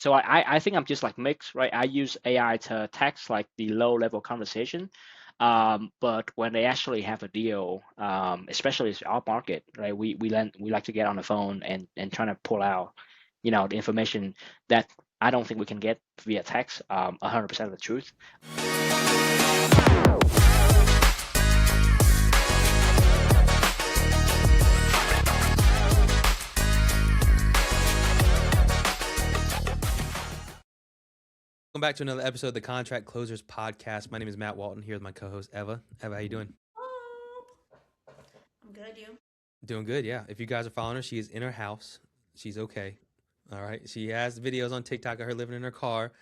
So I think I'm just like mixed, right? I use AI to text like the low level conversation. But when they actually have a deal, especially it's our market, right? We like to get on the phone and trying to pull out, the information that I don't think we can get via text, 100% of the truth. Welcome back to another episode of the Contract Closers Podcast. My name is Matt Walton here with my co-host Eva. Eva, how you doing? I'm good, you? Doing good, yeah. If you guys are following her, she is in her house. She's okay. All right. She has videos on TikTok of her living in her car.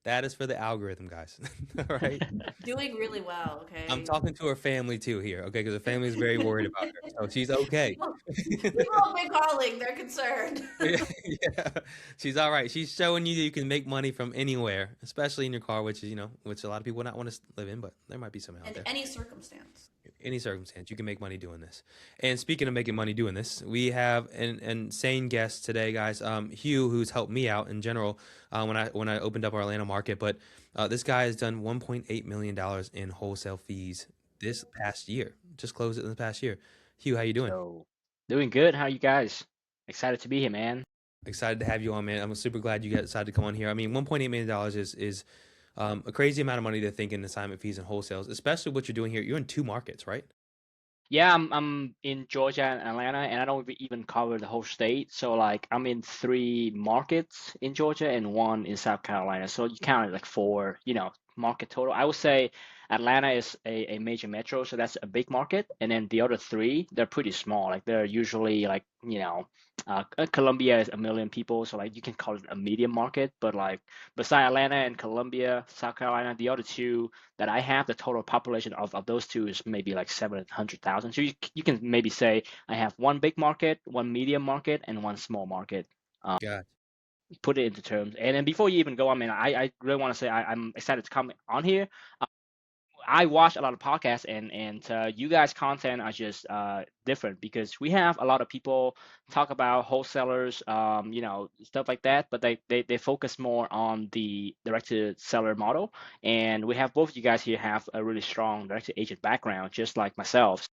That is for the algorithm, guys. All right. Doing really well, I'm okay? talking to her family too here, okay? Because her family is very worried about her. So she's okay. People have been calling, they're concerned. Yeah, she's all right. She's showing you that you can make money from anywhere, especially in your car, which is, which a lot of people would not want to live in, but there might be some out In there. any circumstance. Any circumstance, you can make money doing this. And speaking of making money doing this, we have an insane guest today, guys. Hugh, who's helped me out in general when I opened up our Atlanta market. But this guy has done $1.8 million in wholesale fees this past year. Just closed it in the past year. Hugh, how you doing? So doing good. How you guys? Excited to be here, man. Excited to have you on, man. I'm super glad you decided to come on here. I mean, $1.8 million is a crazy amount of money to think in assignment fees and wholesales, especially what you're doing here. You're in two markets, right? Yeah, I'm in Georgia and Atlanta, and I don't even cover the whole state. So like I'm in three markets in Georgia and one in South Carolina. So you count it like four, market total. I would say Atlanta is a major metro, so that's a big market. And then the other three, they're pretty small. Like they're usually like, Columbia is 1 million people, so like you can call it a medium market. But like beside Atlanta and Columbia, South Carolina, the other two that I have, the total population of those two is maybe like 700,000. So you can maybe say I have one big market, one medium market, and one small market. Yeah. Put it into terms. And then before you even go, I mean, I really want to say I'm excited to come on here. I watch a lot of podcasts, and you guys' content are just different because we have a lot of people talk about wholesalers, stuff like that, but they focus more on the direct to seller model. And we have both of you guys here have a really strong direct to agent background, just like myself.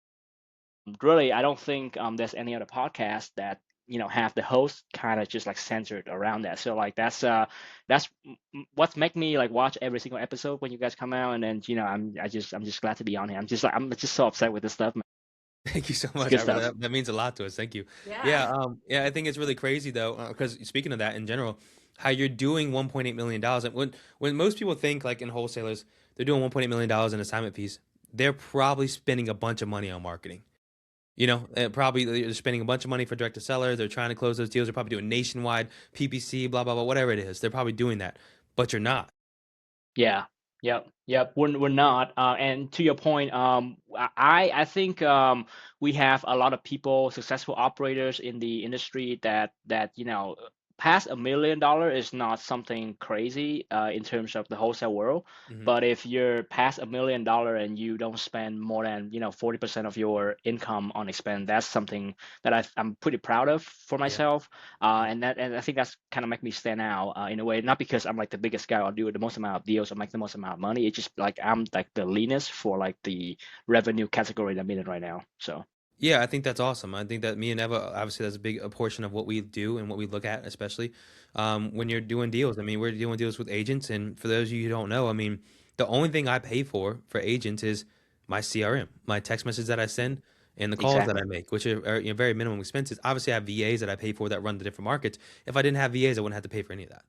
Really, I don't think there's any other podcast that have the host kind of just like centered around that. So like that's what's make me like watch every single episode when you guys come out, and then I'm just glad to be on here. I'm just so upset with this stuff, man. Thank you so It's much. good I really, stuff. that means a lot to us. Thank you. Yeah. Yeah. I think it's really crazy though, because speaking of that in general, how you're doing $1.8 million. And when most people think like in wholesalers, they're doing $1.8 million in assignment fees, they're probably spending a bunch of money on marketing. Probably they're spending a bunch of money for direct to seller. They're trying to close those deals. They're probably doing nationwide PPC, blah blah blah, whatever it is. They're probably doing that, but you're not. Yeah. Yep. We're not. And to your point, I think we have a lot of people, successful operators in the industry that past $1 million is not something crazy in terms of the wholesale world. Hmm. But if you're past $1 million and you don't spend more than 40% of your income on expense, that's something that I'm pretty proud of for Yeah. myself. And I think that's kind of make me stand out in a way, not because I'm like the biggest guy or do the most amount of deals or make the most amount of money. It's just like I'm like the leanest for like the revenue category that I'm in right now. So Yeah, I think that's awesome. I think that me and Eva, obviously, that's a big a portion of what we do and what we look at, especially when you're doing deals. I mean, we're doing deals with agents, and for those of you who don't know, I mean, the only thing I pay for agents is my CRM, my text message that I send, and the calls that I exactly. make, which are very minimum expenses. Obviously, I have VAs that I pay for that run the different markets. If I didn't have VAs, I wouldn't have to pay for any of that.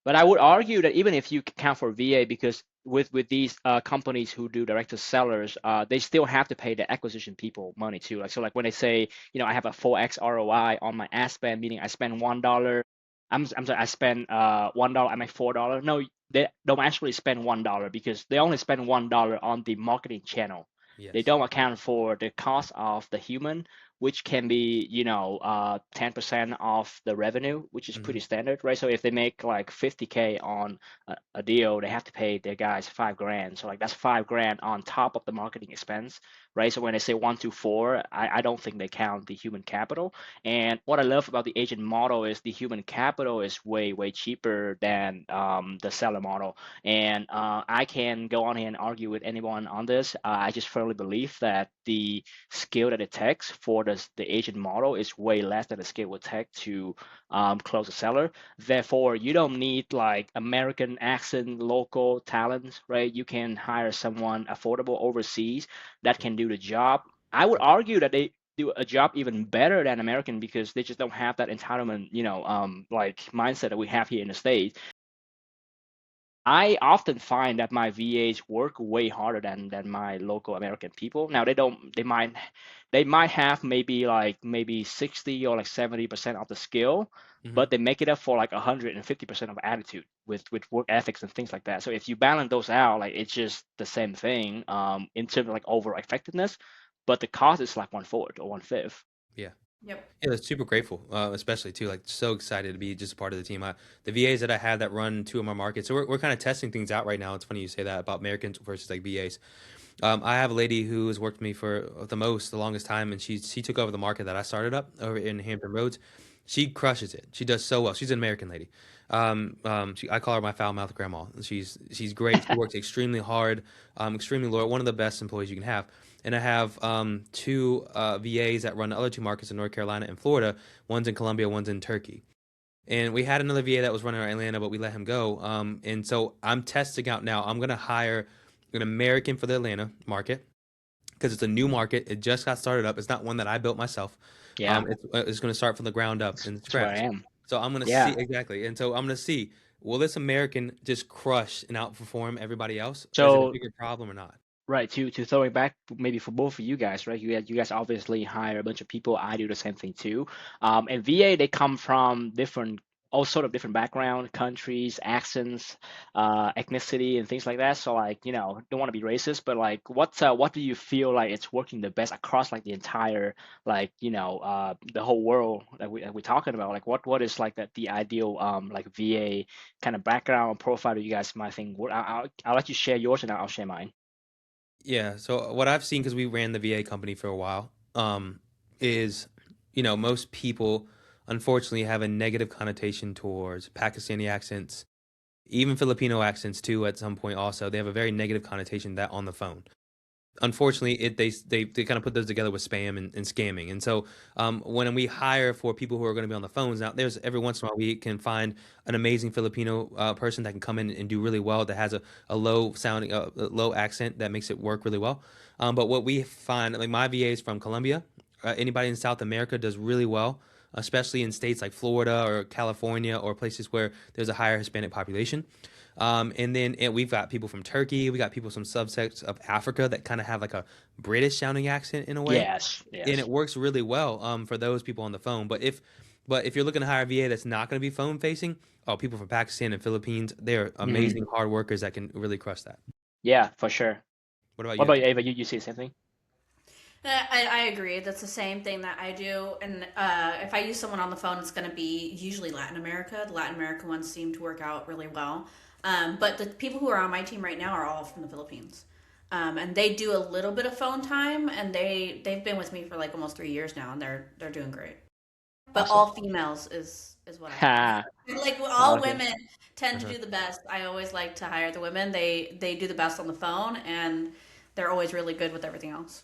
But I would argue that even if you count for VA, because with these companies who do direct to sellers, they still have to pay the acquisition people money too. Like so, like when they say, I have a 4x ROI on my ad spend, meaning I spend $1. I'm sorry, I spend $1, I make $4. No, they don't actually spend $1 because they only spend $1 on the marketing channel. They Yes. don't account for the cost of the human, which can be 10% of the revenue, which is Mm-hmm. pretty standard, right? So if they make like 50K on a deal, they have to pay their guys 5 grand. So like that's 5 grand on top of the marketing expense, right? So when they say 1 to 4, I don't think they count the human capital. And what I love about the agent model is the human capital is way cheaper than the seller model. And I can go on here and argue with anyone on this. I just firmly believe that the skill that it takes for the agent model is way less than the skill it would take to close a seller. Therefore, you don't need like American accent, local talent, right? You can hire someone affordable overseas that can do the job. I would argue that they do a job even better than American because they just don't have that entitlement, like mindset that we have here in the States. I often find that my VAs work way harder than my local American people. Now they don't they might have maybe 60 or like 70% of the skill, Mm-hmm. but they make it up for like 150% of attitude with work ethics and things like that. So if you balance those out, like it's just the same thing in terms of like over effectiveness, but the cost is like 1/4 or 1/5. Yeah. Yep. Yeah, that's super grateful, especially too. Like, so excited to be just a part of the team. The VAs that I have that run two of my markets, so we're kind of testing things out right now. It's funny you say that about Americans versus like VAs. I have a lady who has worked with me for the longest time, and she took over the market that I started up over in Hampton Roads. She crushes it. She does so well. She's an American lady. I call her my foul mouth grandma. She's great. She works extremely hard, extremely loyal. One of the best employees you can have. And I have two VAs that run the other two markets in North Carolina and Florida. One's in Colombia, one's in Turkey. And we had another VA that was running our Atlanta, but we let him go. And so I'm testing out now. I'm gonna hire an American for the Atlanta market because it's a new market. It just got started up. It's not one that I built myself. Yeah, It's going to start from the ground up in that's where I scratch. am. So I'm going to see Yeah. exactly, and so I'm going to see, will this American just crush and outperform everybody else, or is it a So bigger problem or not? right, to throw it back maybe for both of you guys, right? You guys obviously hire a bunch of people. I do the same thing too. And VA, they come from all sort of different background, countries, accents, ethnicity, and things like that. So like, don't want to be racist, but like, what do you feel like it's working the best across like the entire like, the whole world that we're talking about? Like, what is like the ideal like VA kind of background profile that you guys might think? I'll let you share yours and I'll share mine. Yeah. So what I've seen, because we ran the VA company for a while, is most people unfortunately have a negative connotation towards Pakistani accents, even Filipino accents too. At some point, also they have a very negative connotation that on the phone. Unfortunately, they kind of put those together with spam and scamming. And so when we hire for people who are going to be on the phones, now there's every once in a while we can find an amazing Filipino person that can come in and do really well, that has a low sounding low accent that makes it work really well. But what we find, like my VAs from Colombia, anybody in South America does really well, especially in states like Florida or California or places where there's a higher Hispanic population. And we've got people from Turkey, we got people from subsects of Africa that kind of have like a British sounding accent in a way, Yes, and it yes. works really well for those people on the phone. But if you're looking to hire a VA that's not going to be phone facing, oh, people from Pakistan and Philippines, they're Hmm. amazing hard workers that can really crush that. Yeah, for sure. What about What you? about you, Ava? You see the same thing? I agree. That's the same thing that I do. And if I use someone on the phone, it's going to be usually Latin America. The Latin American ones seem to work out really well. But the people who are on my team right now are all from the Philippines. And they do a little bit of phone time, and they've been with me for like almost 3 years now, and they're doing great. But Awesome. all females is what I have. Ha. Like all Okay. women tend to Uh-huh. do the best. I always like to hire the women. They do the best on the phone, and they're always really good with everything else.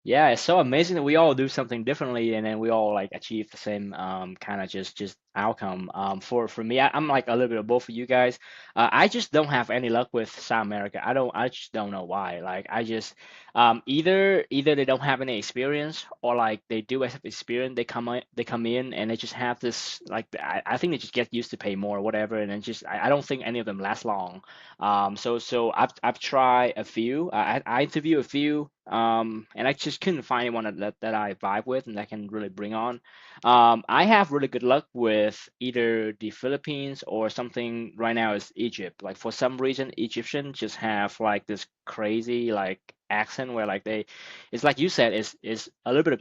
Yeah, it's so amazing that we all do something differently and then we all like achieve the same kind of just outcome. For me, I'm like a little bit of both of you guys. I just don't have any luck with South America. I just don't know why. Like I just either they don't have any experience or like they do have experience. They come in and they just have this like I think they just get used to pay more or whatever, and then just I don't think any of them last long. So I've tried a few. I interview a few, and I just couldn't find anyone that I vibe with and that can really bring on. I have really good luck with either the Philippines or something right now is Egypt. Like for some reason, Egyptians just have like this crazy like accent where like it's like you said, is a little bit of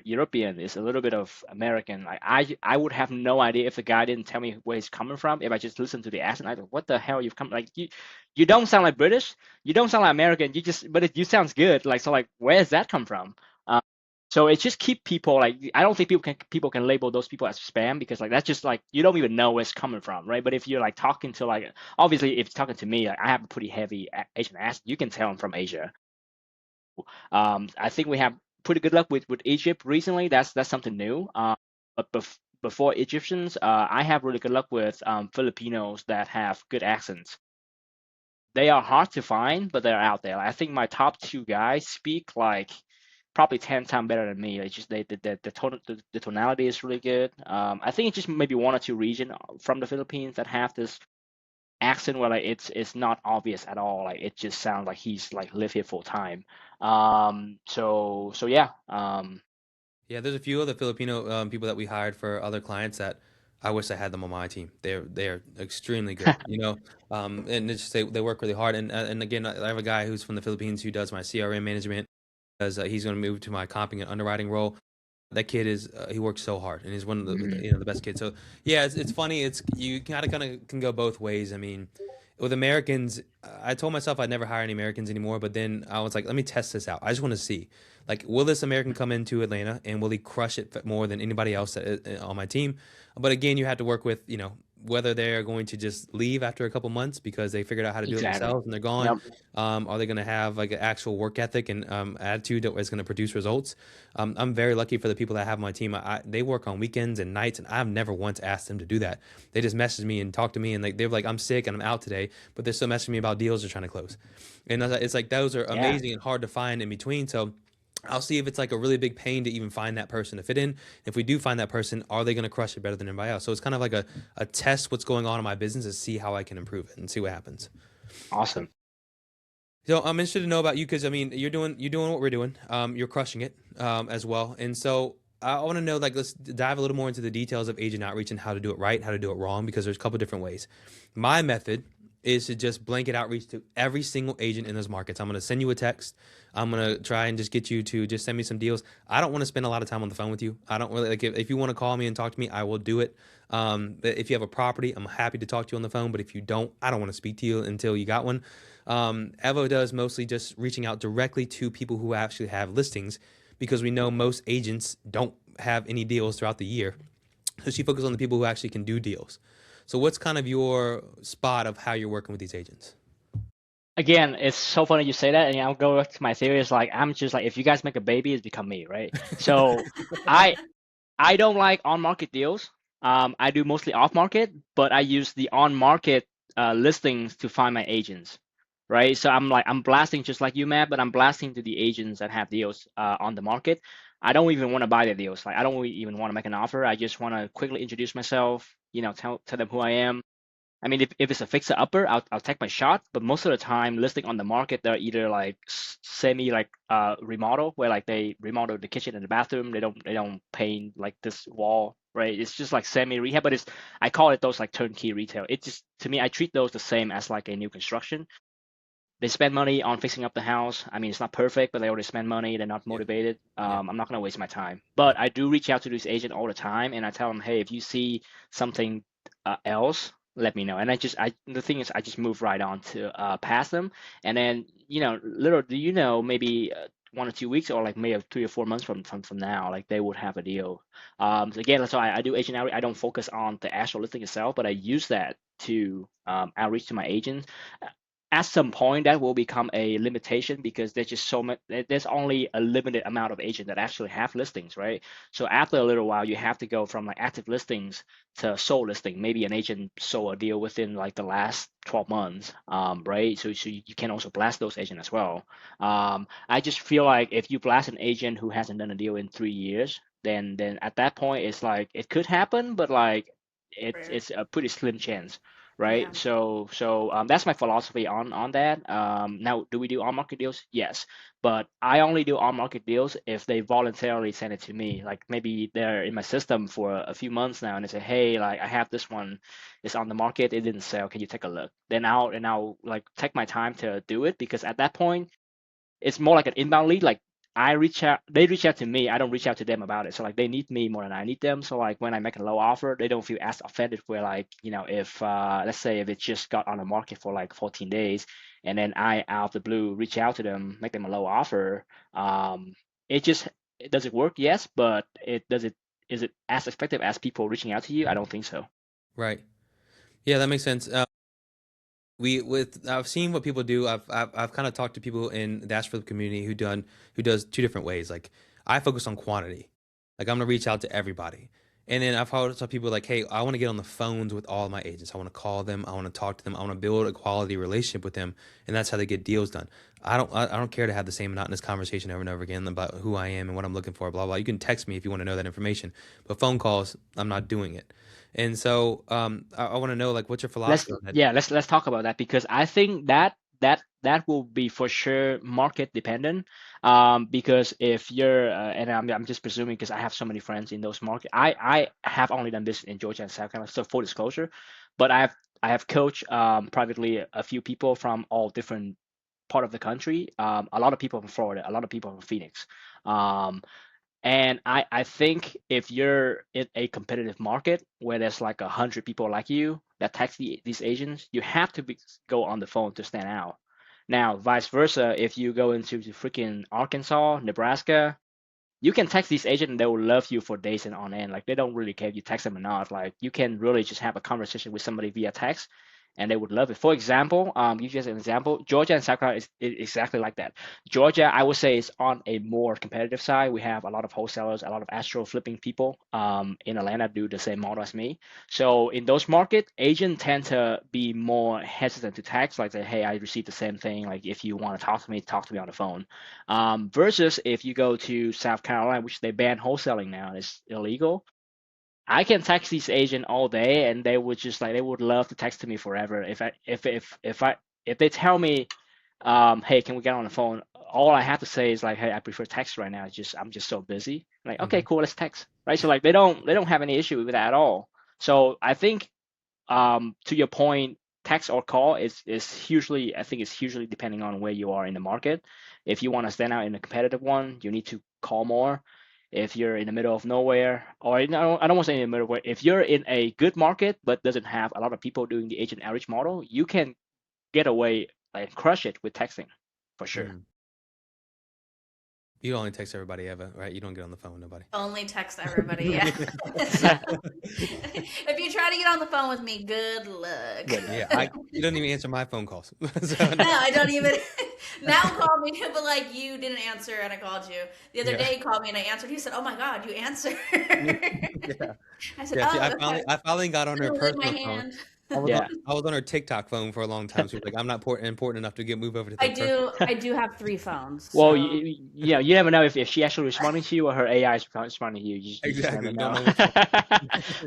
European, it's a little bit of American. Like I would have no idea if the guy didn't tell me where he's coming from. If I just listen to the accent, I go, what the hell you've come like you don't sound like British, you don't sound like American, you sounds good. Like so like where does that come from? So it just keep people like I don't think people can label those people as spam because like that's just like you don't even know where it's coming from, right? But if you're like talking to like obviously if you're talking to me, like I have a pretty heavy Asian accent, you can tell I'm from Asia. I think we have pretty good luck with Egypt recently. That's something new. But before Egyptians, I have really good luck with Filipinos that have good accents. They are hard to find, but they're out there. I think my top two guys speak like probably 10 times better than me. It's just the tonality is really good. I think it's just maybe one or two region from the Philippines that have this accent where like it's not obvious at all. Like it just sounds like he's like lived here full time. So yeah. Yeah, there's a few other Filipino people that we hired for other clients that I wish I had them on my team. They're extremely good, and it's just they work really hard. And again, I have a guy who's from the Philippines who does my CRM management. As he's going to move to my comping and underwriting role. That kid is he works so hard, and he's one of Mhm. the best kids. So yeah, it's funny. It's you kind of can go both ways. I mean, with Americans, I told myself I'd never hire any Americans anymore, but then I was like, let me test this out. I just want to see, like, will this American come into Atlanta and will he crush it more than anybody else on my team? But again, you have to work with whether they're going to just leave after a couple months because they figured out how to do it Exactly. themselves and they're gone. Yep. Are they going to have like an actual work ethic and attitude that is going to produce results? I'm very lucky for the people that have my team. They work on weekends and nights, and I've never once asked them to do that. They just message me and talk to me, and like they're like, "I'm sick and I'm out today," but they're still messaging me about deals they're trying to close. And it's like those are Yeah. amazing and hard to find in between. So I'll see if it's like a really big pain to even find that person to fit in. If we do find that person, are they going to crush it better than everybody else? So it's kind of like a test what's going on in my business to see how I can improve it and see what happens. Awesome. So I'm interested to know about you because I mean you're doing what we're doing. You're crushing it as well. And so I want to know like let's dive a little more into the details of agent outreach and how to do it right, how to do it wrong because there's a couple different ways. My method is to just blanket outreach to every single agent in those markets. I'm going to send you a text. I'm going to try and just get you to just send me some deals. I don't want to spend a lot of time on the phone with you. I don't really like if you want to call me and talk to me, I will do it. If you have a property, I'm happy to talk to you on the phone. But if you don't, I don't want to speak to you until you got one. Evo does mostly just reaching out directly to people who actually have listings because we know most agents don't have any deals throughout the year. So she focuses on the people who actually can do deals. So what's kind of your spot of how you're working with these agents? Again, it's so funny you say that, and I'll go to my theory. Is like I'm just like if you guys make a baby, it's become me, right? So I I don't like on-market deals. I do mostly off-market, but I use the on-market listings to find my agents, right? So I'm blasting just like you, Matt, but I'm blasting to the agents that have deals on the market. I don't even want to buy the deals. Like I don't even want to make an offer. I just want to quickly introduce myself, tell them who I am. I mean, if it's a fixer upper, I'll take my shot. But most of the time, listing on the market, they're either like semi like remodel, where like they remodel the kitchen and the bathroom. They don't paint like this wall, right? It's just like semi rehab, but it's I call it those like turnkey retail. It just to me, I treat those the same as like a new construction. They spend money on fixing up the house. I mean, it's not perfect, but they already spend money. They're not Yeah, motivated. yeah, I'm not gonna waste my time. yeah, But I do reach out to this agent all the time, and I tell them, hey, if you see something else, let me know. And the thing is, I just move right on to past them, and then little do you know, maybe 1 or 2 weeks, or like maybe 3 or 4 months from now, like they would have a deal. So again, that's why I do agent outreach. I don't focus on the actual listing itself, but I use that to outreach to my agents at some point that will become a limitation because there's just so much there's only a limited amount of agents that actually have listings, right? So after a little while you have to go from like active listings to sold listing. Maybe an agent sold a deal within like the last 12 months, right? So you can also blast those agents as well. I just feel like if you blast an agent who hasn't done a deal in 3 years, then at that point it's like it could happen, but like it's Rare. it's a pretty slim chance, right? Yeah. So that's my philosophy on that. Now, do we do on market deals? Yes, but I only do on market deals if they voluntarily send it to me. Like maybe they're in my system for a few months now, and they say, hey, like I have this one, it's on the market, it didn't sell. Can you take a look? Then I'll like take my time to do it because at that point it's more like an inbound lead. Like I reach out, they reach out to me. I don't reach out to them about it. So like they need me more than I need them. So like when I make a low offer, they don't feel as offended. Where like if let's say if it just got on the market for like 14 days, and then I out of the blue reach out to them, make them a low offer. Um, does it work? Yes, but it does it is it as effective as people reaching out to you? I don't think so. Right. Yeah, that makes sense. I've seen what people do. I've kind of talked to people in the Asheville community who does two different ways. Like I focus on quantity. Like I'm gonna reach out to everybody. And then I've heard some people like, hey, I want to get on the phones with all my agents. I want to call them. I want to talk to them. I want to build a quality relationship with them, and that's how they get deals done. I don't care to have the same monotonous conversation over and over again about who I am and what I'm looking for. Blah blah. You can text me if you want to know that information, but phone calls, I'm not doing it. And so I want to know like what's your Let's philosophy on that? yeah, let's talk about that because I think that will be for sure market dependent. Because if you're and I'm just presuming because I have so many friends in those markets. I have only done this in Georgia and South Carolina, so full disclosure. But I have coached privately a few people from all different part of the country. A lot of people from Florida, a lot of people from Phoenix. Um, and I think if you're in a competitive market where there's like 100 people like you that text these agents, you have to go on the phone to stand out. Now, vice versa, if you go into the freaking Arkansas, Nebraska, you can text these agents and they will love you for days and on end. Like they don't really care if you text them or not. Like you can really just have a conversation with somebody via text and they would love it. For example, give you just an example, Georgia and South Carolina is exactly like that. Georgia, I would say, is on a more competitive side. We have a lot of wholesalers, a lot of astro flipping people in Atlanta do the same model as me. So in those markets, agents tend to be more hesitant to text, like say, hey, I received the same thing. Like if you want to talk to me on the phone. Versus if you go to South Carolina, which they ban wholesaling now, and it's illegal. I can text these agent all day, and they would just like they would love to text to me forever. If they tell me, hey, can we get on the phone? All I have to say is like, hey, I prefer text right now. It's just I'm just so busy. Like, okay, Mhm. cool, let's text, right? So like they don't have any issue with that at all. So I think to your point, text or call is hugely, I think it's hugely depending on where you are in the market. If you want to stand out in a competitive one, you need to call more. If you're in the middle of nowhere, or no, I don't want to say in the middle where if you're in a good market but doesn't have a lot of people doing the agent outreach model, you can get away and crush it with texting for sure. Mm. You only text everybody ever, right? You don't get on the phone with nobody. Only text everybody. Yeah. So if you try to get on the phone with me, good luck. Good Yeah, luck. Yeah. you don't even answer my phone calls. So, No, I don't even. Now call me, but like you didn't answer, and I called you the other yeah, day. He called me and I answered. He said, "Oh my God, you answered." yeah, I said, yeah. "Oh, okay." I finally got on I'm her gonna leave my personal phone. hand. Yeah. I was on her TikTok phone for a long time. She was like, "I'm not important enough to get move over to I the personal." do. I do have three phones, Well, so you never know if she actually responding to you or her AI is responding to you. You just Exactly. never You don't know. know which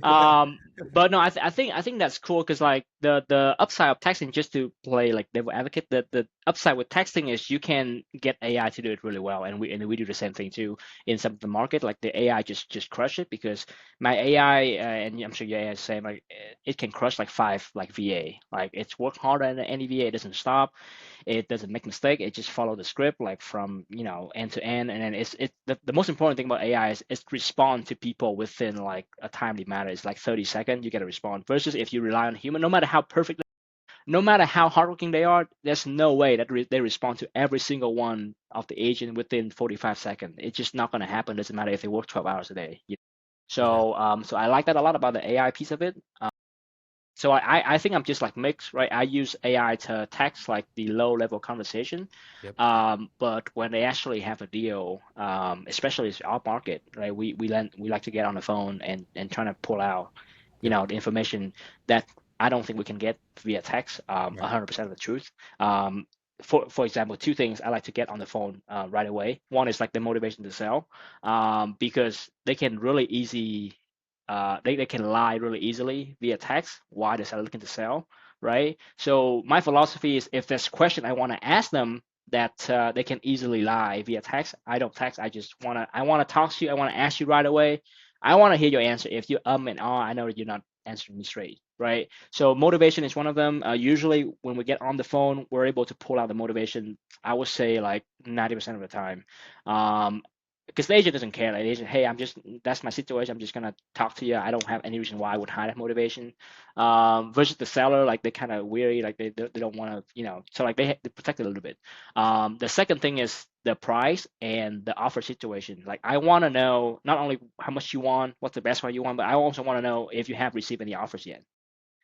one. But no, I think that's cool because like the upside of texting, just to play like devil advocate, the upside with texting is you can get AI to do it really well, and we do the same thing too in some of the market. Like the AI just crush it because my AI and I'm sure your AI is the same. Like it can crush like five like VA. Like it's work harder than any VA. It doesn't stop, it doesn't make mistake, it just follow the script like from end to end, and then the most important thing about AI is respond to people within like a timely manner. It's like 30 seconds you get a response versus if you rely on human, no matter how perfect, no matter how hardworking they are, there's no way that they respond to every single one of the agent within 45 seconds. It's just not going to happen. Doesn't matter if they work 12 hours a day. Exactly. So I like that a lot about the AI piece of it. So I think I'm just like mixed, right? I use AI to text like the low level conversation, Yep. but when they actually have a deal, especially it's our market, right? We like to get on the phone and trying to pull out, Yep. the information that I don't think we can get via text, Right. 100% of the truth. Um, for example, two things I like to get on the phone right away. One is like the motivation to sell, because they can really easy they can lie really easily via text why they're looking to sell. right? So my philosophy is if there's a question I want to ask them that they can easily lie via text, I don't text. I want to talk to you. I want to ask you right away. I want to hear your answer. If you and I know that you're not answering me straight, right? So motivation is one of them. Usually when we get on the phone, we're able to pull out the motivation. I would say like 90% of the time. Um, because the agent doesn't care. Like the agent, hey, that's my situation. I'm just gonna talk to you. I don't have any reason why I would hide that motivation. Versus the seller, like they kind of weary, like they don't want to, so like they protect it a little bit. The second thing is the price and the offer situation. Like I want to know not only how much you want, what's the best one you want, but I also want to know if you have received any offers yet.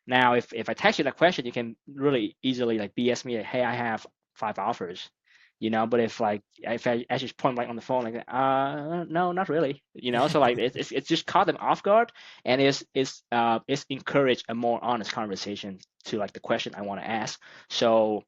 Now, if I text you that question, you can really easily like BS me, like, hey, I have 5 offers, But if I just point blank on the phone, like, no, not really, So like it's just caught them off guard, and it's encouraged a more honest conversation to like the question I want to ask. So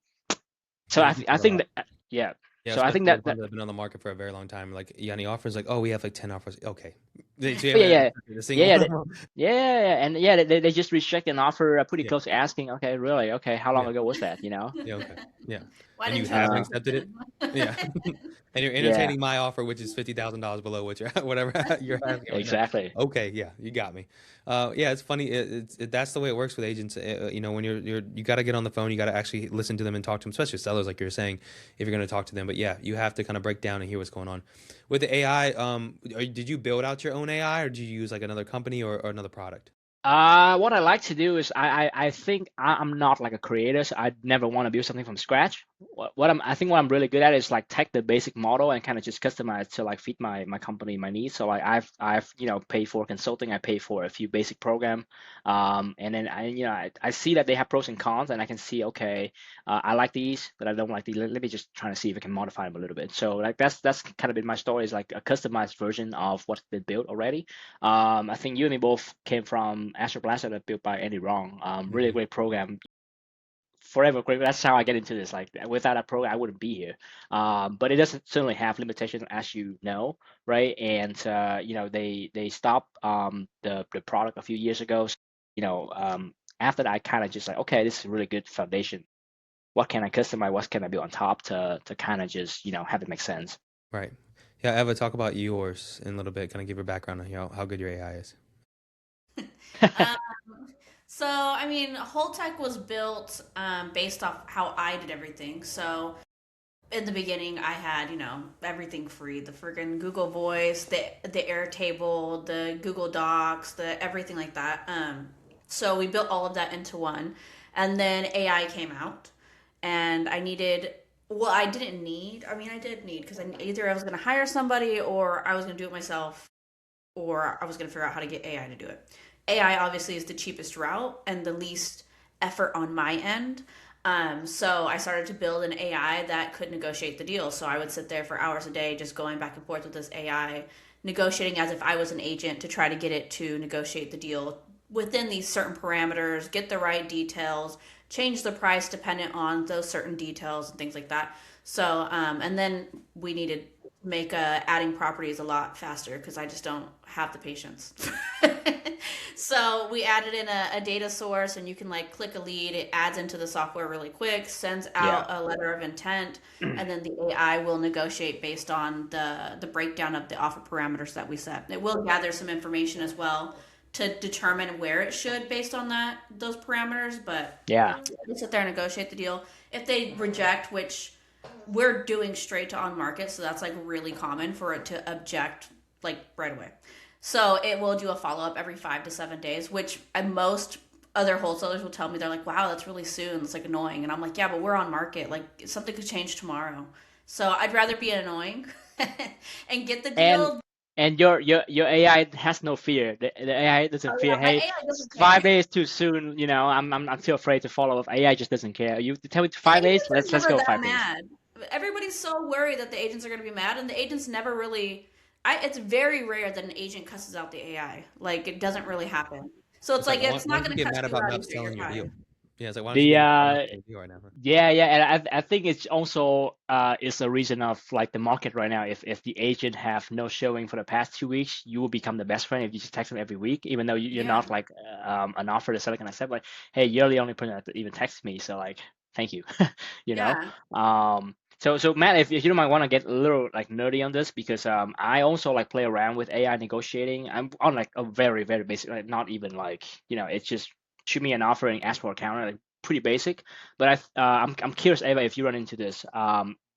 Yeah, I you can I tell a think lot. that yeah. Yeah, So I think especially that with ones that have been on the market for a very long time. Like, you got any offers? Like, oh, we have like 10 offers. Okay. So you oh, yeah, haven't yeah, accepted a yeah, single yeah, one. yeah, and yeah, they just reject an offer pretty Yeah. close to asking, okay, really, okay, how long Yeah. ago was that, Yeah. Okay. Yeah. Why And you didn't you ask haven't Uh, me accepted it? Yeah. then? And you're yeah, entertaining my offer, which is $50,000 below what you're whatever you're asking right now. exactly. Okay, yeah, you got me. Yeah, it's funny. That's the way it works with agents. When you got to get on the phone, you got to actually listen to them and talk to them, especially sellers, like you're saying, if you're going to talk to them. But yeah, you have to kind of break down and hear what's going on with the AI. Did you build out your own AI, or did you use like another company or another product? What I like to do is I think I'm not like a creator, so I never want to build something from scratch. I think what I'm really good at is like take the basic model and kind of just customize to like fit my company, my needs. So like I've paid for consulting, I pay for a few basic program, and then I see that they have pros and cons, and I can see okay, I like these, but I don't like these. Let me just try to see if I can modify them a little bit. So like that's kind of been my story is like a customized version of what's been built already. I think you and me both came from Astro Blaster that built by Andy Wrong. Really Hmm. great program. Forever great. That's how I get into this. Like without that program, I wouldn't be here. But it doesn't certainly have limitations, as you know, right? And they stopped the product a few years ago. So, after that, I kind of just like, okay, this is a really good foundation. What can I customize? What can I build on top to kind of just have it make sense? Right. Yeah, Eva, talk about yours in a little bit. Kind of give your background on how good your AI is. um, so, I mean, whole tech was built based off how I did everything. So, in the beginning, I had everything free: the friggin' Google Voice, the Airtable, the Google Docs, the everything like that. So we built all of that into one, and then AI came out, and I needed. Well, I didn't need. I mean, I did need because either I was going to hire somebody or I was going to do it myself or I was going to figure out how to get AI to do it. AI obviously is the cheapest route and the least effort on my end. So I started to build an AI that could negotiate the deal. So I would sit there for hours a day just going back and forth with this AI, negotiating as if I was an agent to try to get it to negotiate the deal within these certain parameters, get the right details, change the price dependent on those certain details and things like that. So, and then we needed make adding properties a lot faster because I just don't have the patience. So we added in a data source, and you can like click a lead. It adds into the software really quick, sends Yeah. out a letter of intent, and then the AI will negotiate based on the breakdown of the offer parameters that we set. It will gather some information as well to determine where it should based on those parameters, but Yeah. they sit there and negotiate the deal. If they reject, which we're doing straight to on market, so that's like really common for it to object like right away. So it will do a follow up every 5 to 7 days, which most other wholesalers will tell me they're like, "Wow, that's really soon. It's like annoying." And I'm like, "Yeah, but we're on market. Like something could change tomorrow." So I'd rather be annoying and get the And deal. your AI has no fear. The AI Oh doesn't fear. yeah, my Hey, AI doesn't 5 days care. too soon. I'm too afraid to follow up. AI just doesn't care. You tell me And 5 days. agents are Let's never go that 5 days. mad. Everybody's so worried that the agents are going to be mad, and the agents never really. It's very rare that an agent cusses out the AI. Like it doesn't really happen. So it's It's like like it's not once going you to get cut mad you about out not either. You're selling your deal. fine. Yeah, it's like, why don't you The get more right now? Huh? Yeah, yeah, and I think it's also is a reason of like the market right now. If the agent have no showing for the past 2 weeks, you will become the best friend if you just text them every week, even though you're Yeah. not like an offer the seller can accept. Like, hey, you're the only person that even text me, so like, thank you, you know. Yeah. So Matt, if you don't mind, want to get a little like nerdy on this because I also like play around with AI negotiating. I'm on like a very very basic, like not even like it's just shoot me an offer and ask for a counter, like pretty basic. But I'm curious, Ava, if you run into this.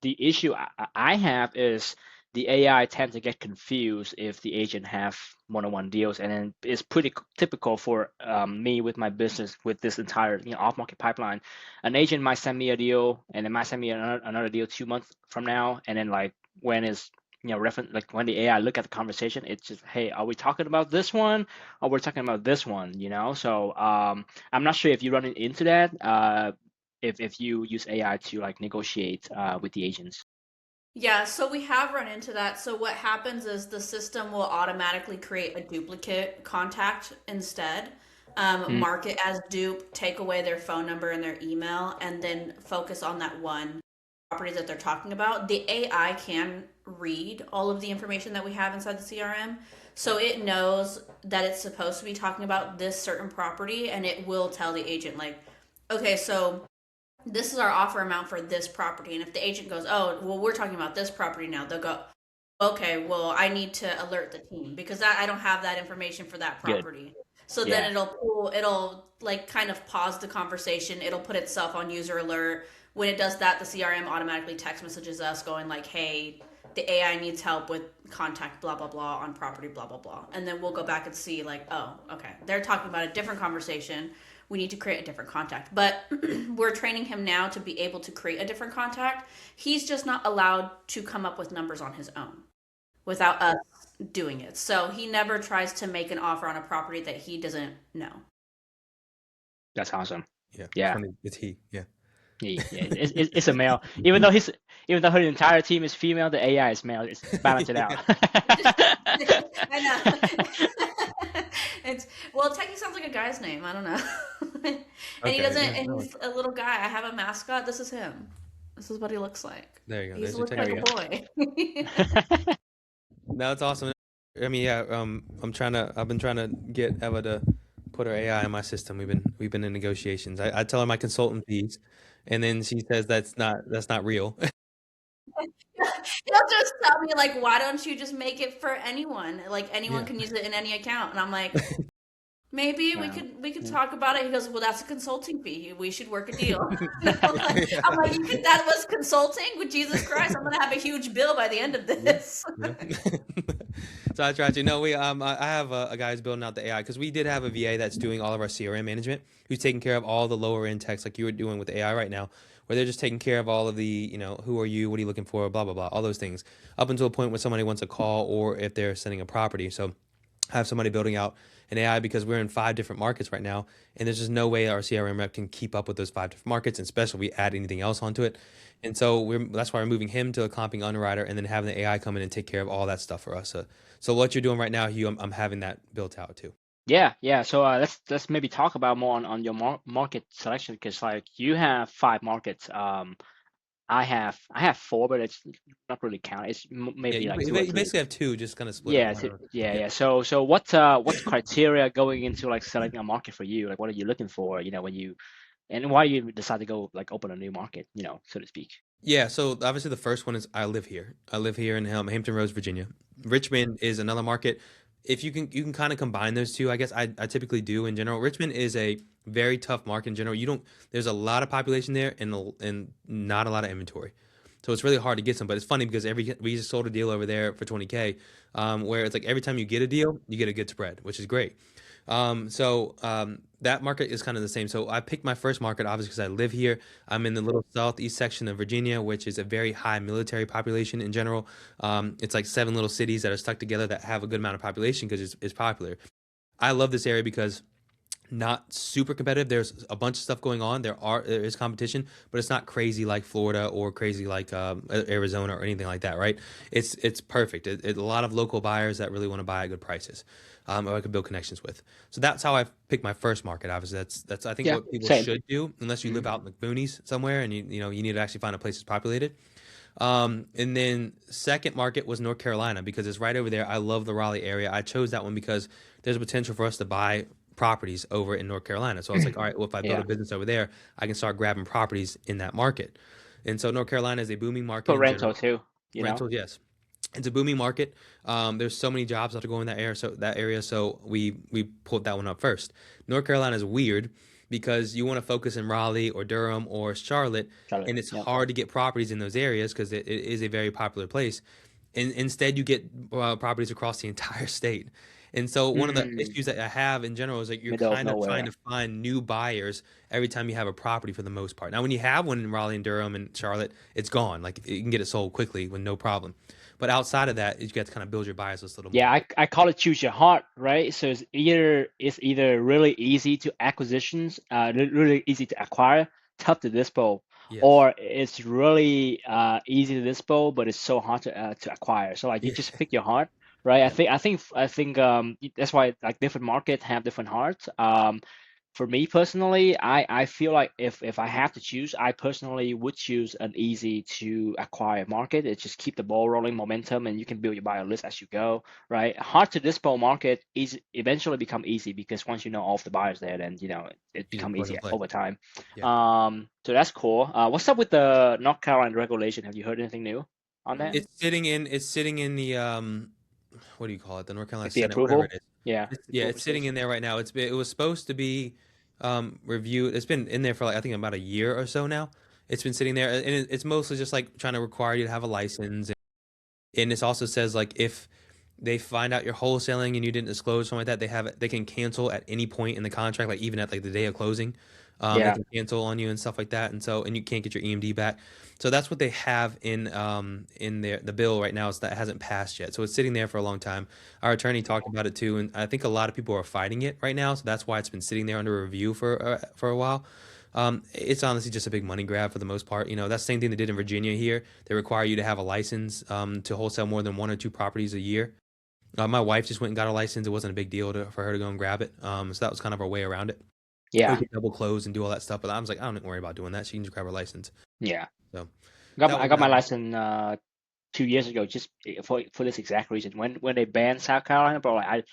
The issue I have is the AI tend to get confused if the agent have one-on-one deals, and then it's pretty typical for me with my business with this entire off-market pipeline. An agent might send me a deal, and then might send me another deal 2 months from now, and then like when is reference like when the AI look at the conversation, it's just, hey, are we talking about this one, or we're talking about this one? So I'm not sure if you run into that. If you use AI to like negotiate with the agents. Yeah, so we have run into that. So what happens is the system will automatically create a duplicate contact instead, Mm, mark it as dupe, take away their phone number and their email, and then focus on that one property that they're talking about. The AI can read all of the information that we have inside the CRM. So it knows that it's supposed to be talking about this certain property, and it will tell the agent, like, okay, so this is our offer amount for this property. And if the agent goes, oh, well, we're talking about this property now, they'll go, okay, well, I need to alert the team because I don't have that information for that good. property. So then Yeah. it'll like kind of pause the conversation. It'll put itself on user alert. When it does that, the CRM automatically text messages us going like, hey, the AI needs help with contact blah blah blah on property blah blah blah. And then we'll go back and see like, oh, okay, they're talking about a different conversation. We need to create a different contact. But we're training him now to be able to create a different contact. He's just not allowed to come up with numbers on his own without us doing it. So he never tries to make an offer on a property that he doesn't know. That's awesome. Yeah, it's Yeah. funny. It's he. Yeah. Yeah, it's a male. Even though her entire team is female, the AI is male. It's balance it out. I know. It's well, technically sounds like a guy's name. I don't know. And he Okay. doesn't. Yeah. And No, he's a little guy. I have a mascot. This is him. This is what he looks like. there you go. He's There's your looking There like we a go. boy. No, it's awesome. I mean, yeah. I've been trying to get Eva to put her AI in my system. We've been in negotiations. I tell her my consultant fees, and then she says that's not real. He'll just tell me like, why don't you just make it for anyone? Like anyone Yeah. can use it in any account. And I'm like, maybe we Yeah. could Mm. talk about it. He goes, well, that's a consulting fee. We should work a deal. And Yeah. I'm like, you think that was consulting? With Jesus Christ, I'm gonna have a huge bill by the end of Yeah. this. Yeah. So I tried to. No, I have a guy who's building out the AI because we did have a VA that's doing all of our CRM management, who's taking care of all the lower end text like you were doing with AI right now, where they're just taking care of all of the, who are you, what are you looking for, blah blah blah, all those things, up until a point when somebody wants a call or if they're sending a property. So I have somebody building out an AI because we're in 5 different markets right now, and there's just no way our CRM rep can keep up with those 5 different markets, and especially if we add anything else onto it. And so that's why we're moving him to a comping underwriter, and then having the AI come in and take care of all that stuff for us. So what you're doing right now, Hugh, I'm having that built out too. Yeah, yeah. So let's maybe talk about more on your market selection because like you have 5 markets. I have 4, but it's not really count. It's Yeah, maybe you, like you two or ba- you three. basically have two, just kind of split them. Yeah, I don't know. yeah, Yeah. yeah. So what's criteria going into like selecting a market for you? Like what are you looking for? When you and why you decide to go like open a new market? So to speak. Yeah, so obviously the first one is I live here. I live here in Hampton Roads, Virginia. Richmond is another market. If you can kind of combine those two, I guess I typically do in general. Richmond is a very tough market in general. You don't There's a lot of population there and not a lot of inventory. So it's really hard to get some, but it's funny because we just sold a deal over there for 20K, where it's like every time you get a deal, you get a good spread, which is great. That market is kind of the same. So I picked my first market obviously because I live here. I'm in the little southeast section of Virginia, which is a very high military population in general. It's like 7 little cities that are stuck together that have a good amount of population because it's popular. I love this area because not super competitive. There's a bunch of stuff going on. There is competition, but it's not crazy like Florida or crazy like Arizona or anything like that, right? It's perfect. A lot of local buyers that really want to buy at good prices, or I could build connections with. So that's how I picked my first market. Obviously, that's I think Yeah, what people same. should do, unless you live Mhm. out in the boonies somewhere and you need to actually find a place that's populated. And then second market was North Carolina because it's right over there. I love the Raleigh area. I chose that one because there's a potential for us to buy properties over in North Carolina. So I was like, all right, well, if I build a Yeah. business over there, I can start grabbing properties in that market. And so North Carolina is a booming market For in rental general. too, you know. Rentals, yes. It's a booming market. There's so many jobs that are going in that area. So we pulled that one up first. North Carolina is weird because you want to focus in Raleigh or Durham or Charlotte, Charlotte. and it's Yep. hard to get properties in those areas because it is a very popular place. And instead, you get properties across the entire state. And so one of the Mm, issues that I have in general is like you're middle of kind of trying nowhere. to find new buyers every time you have a property for the most part. Now, when you have one in Raleigh and Durham and Charlotte, it's gone. Like you can get it sold quickly with no problem. But outside of that, you got to kind of build your buyers list a little Yeah, more. I call it choose your heart, right? So it's either really easy to acquisitions, really easy to acquire, tough to dispo, Yes. or it's really easy to dispo, but it's so hard to acquire. So like you Yeah. just pick your heart, right? I Yeah. think I think I think that's why like different markets have different hearts. For me personally, I feel like if I have to choose, I personally would choose an easy to acquire market. It just keep the ball rolling, momentum, and you can build your buyer list as you go, right? Hard to dispo market is eventually become easy because once you know all of the buyers there, then it You just become plug easy and play. over time. Yeah. So that's cool. What's up with the North Carolina regulation? Have you heard anything new on that? It's sitting in the what do you call it? The North Carolina Like the Senate, whatever it approval? is. Yeah, It's, the yeah, approval it's sitting stage. in there right now. It was supposed to be reviewed. It's been in there for like I think about a year or so now. It's been sitting there, and it's mostly just like trying to require you to have a license. And this also says like if they find out you're wholesaling and you didn't disclose something like that, they can cancel at any point in the contract, like even at like the day of closing. They Yeah, can cancel on you and stuff like that, and you can't get your EMD back. So that's what they have in the bill right now. Is that it hasn't passed yet, so it's sitting there for a long time. Our attorney talked about it too, and I think a lot of people are fighting it right now. So that's why it's been sitting there under review for a while. It's honestly just a big money grab for the most part. That's the same thing they did in Virginia here. They require you to have a license to wholesale more than one or two properties a year. My wife just went and got a license. It wasn't a big deal for her to go and grab it. So that was kind of our way around it. We yeah, could double close and do all that stuff, but I was like, I don't worry about doing that. She can just grab her license. yeah. So Got that my, I was got that my one. license 2 years ago, just for this exact reason. When they banned South Carolina, bro, like,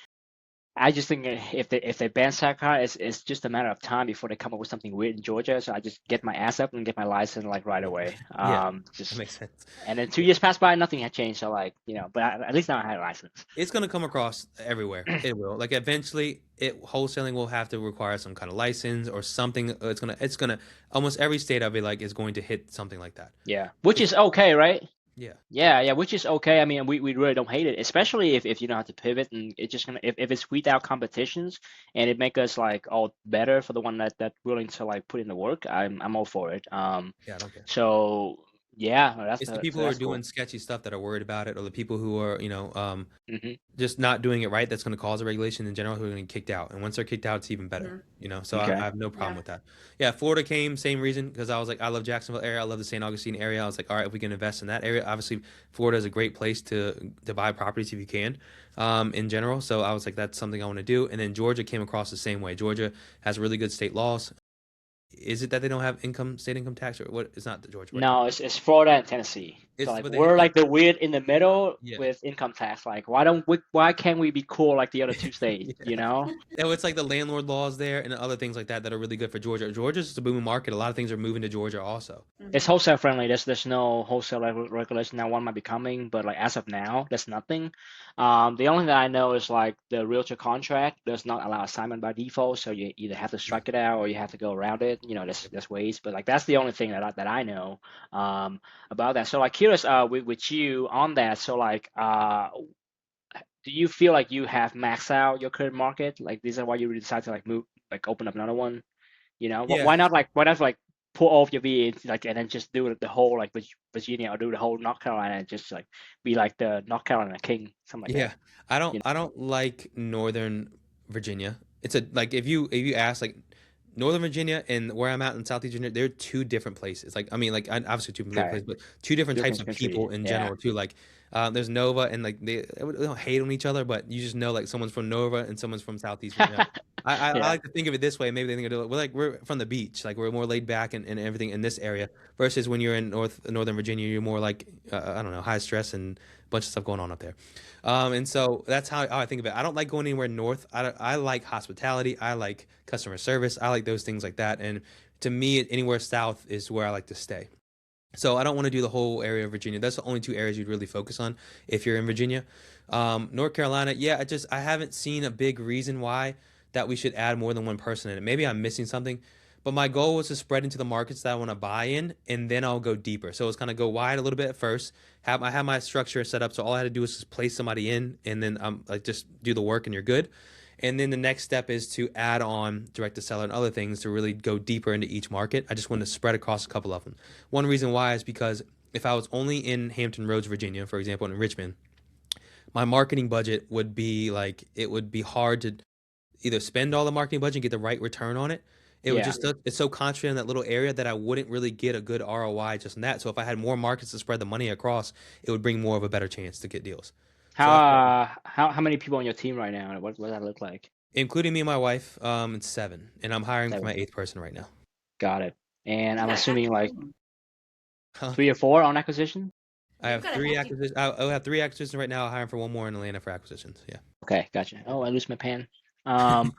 I just think if they ban South Carolina, it's just a matter of time before they come up with something weird in Georgia. So I just get my ass up and get my license like right Yeah, away. yeah, that Just makes sense. and then two Yeah. years passed by, nothing had changed. So like but at least now I had a license. It's gonna come across everywhere. It will. Like eventually, wholesaling will have to require some kind of license or something. It's gonna almost every state of it like is going to hit something like that. Yeah, which It's is okay, right? yeah. Yeah, which is okay. I mean, we really don't hate it, especially if you know how to pivot and it's just gonna if it's without competitions and it make us like all better for the one that willing to like put in the work. I'm all for it. Yeah, I don't care. So yeah, It's the so people who are that's doing cool. sketchy stuff that are worried about it, or the people who are, Hmm. just not doing it right. That's going to cause a regulation in general who are going to get kicked out. And once they're kicked out, it's even better. Mm-hmm. So I Okay. have no problem Yeah. with that. Yeah, Florida came same reason because I was like, I love Jacksonville area, I love the St. Augustine area. I was like, all right, if we can invest in that area, obviously Florida is a great place to buy properties if you can, in general. So I was like, that's something I want to do. And then Georgia came across the same way. Georgia has really good state laws. Is it that they don't have state income tax, or what? It's not the Georgia. What? No, it's Florida and Tennessee. So It's like but they we're have like the weird in the middle yeah. with income tax. Like why can't we be cool like the other two states, you know? Yeah, it's like the landlord laws there and other things like that that are really good for Georgia. Georgia's just a booming market. A lot of things are moving to Georgia also. It's Mm-hmm. wholesale friendly. There's no wholesale regulation now. One might be coming, but like as of now, there's nothing. The only thing that I know is like the realtor contract does not allow assignment by default, so you either have to Yeah. strike it out or you have to go around it. Yep. There's ways, but like that's the only thing that I know about that. So like curious with you on that. So like do you feel like you have maxed out your current market? Like this is why you really decide to like move like open up another one? Yeah. Why not like pull off your VA like and then just do the whole like Virginia or do the whole North Carolina and just like be like the North Carolina king, something like that. Yeah. I don't You know? I don't like Northern Virginia. It's a like if you ask like Northern Virginia and where I'm at in Southeast Virginia, they're two different places. Like I mean, like obviously two different Okay, places, but two different types different of country. people in Yeah. general too. Like there's Nova and like they don't hate on each other, but you just know like someone's from Nova and someone's from Southeast. I Yeah. like to think of it this way. Maybe they think of it, we're from the beach, like we're more laid back and everything in this area. Versus when you're in Northern Virginia, you're more like I don't know, high stress and a bunch of stuff going on up there. And so that's how I think of it. I don't like going anywhere north. I like hospitality. I like customer service. I like those things like that. And to me, anywhere south is where I like to stay. So I don't want to do the whole area of Virginia. That's the only two areas you'd really focus on if you're in Virginia. North Carolina, yeah, I haven't seen a big reason why that we should add more than one person in it. Maybe I'm missing something, but my goal was to spread into the markets that I want to buy in, and then I'll go deeper. So it's kind of go wide a little bit at first. I have my structure set up, so all I had to do was just place somebody in, and then like just do the work, and you're good. And then the next step is to add on direct to seller and other things to really go deeper into each market. I just want to spread across a couple of them. One reason why is because if I was only in Hampton Roads, Virginia, for example, in Richmond, my marketing budget would be like it would be hard to either spend all the marketing budget and get the right return on it. It would Yeah. just it's so concentrated in that little area that I wouldn't really get a good ROI just in that. So if I had more markets to spread the money across, it would bring more of a better chance to get deals. So that's what, How many people on your team right now? What does that look like? including me and my wife, it's seven, and I'm hiring for my 7. eighth person right now. Got it. And You I'm got a hefty assuming like team. Huh? 3 or 4 on acquisition. I You've have got a three hefty. acquisitions. I'll have three acquisitions right now. Hiring for one more in Atlanta for acquisitions. Yeah. Okay, gotcha. Oh, I lose my pen. Um,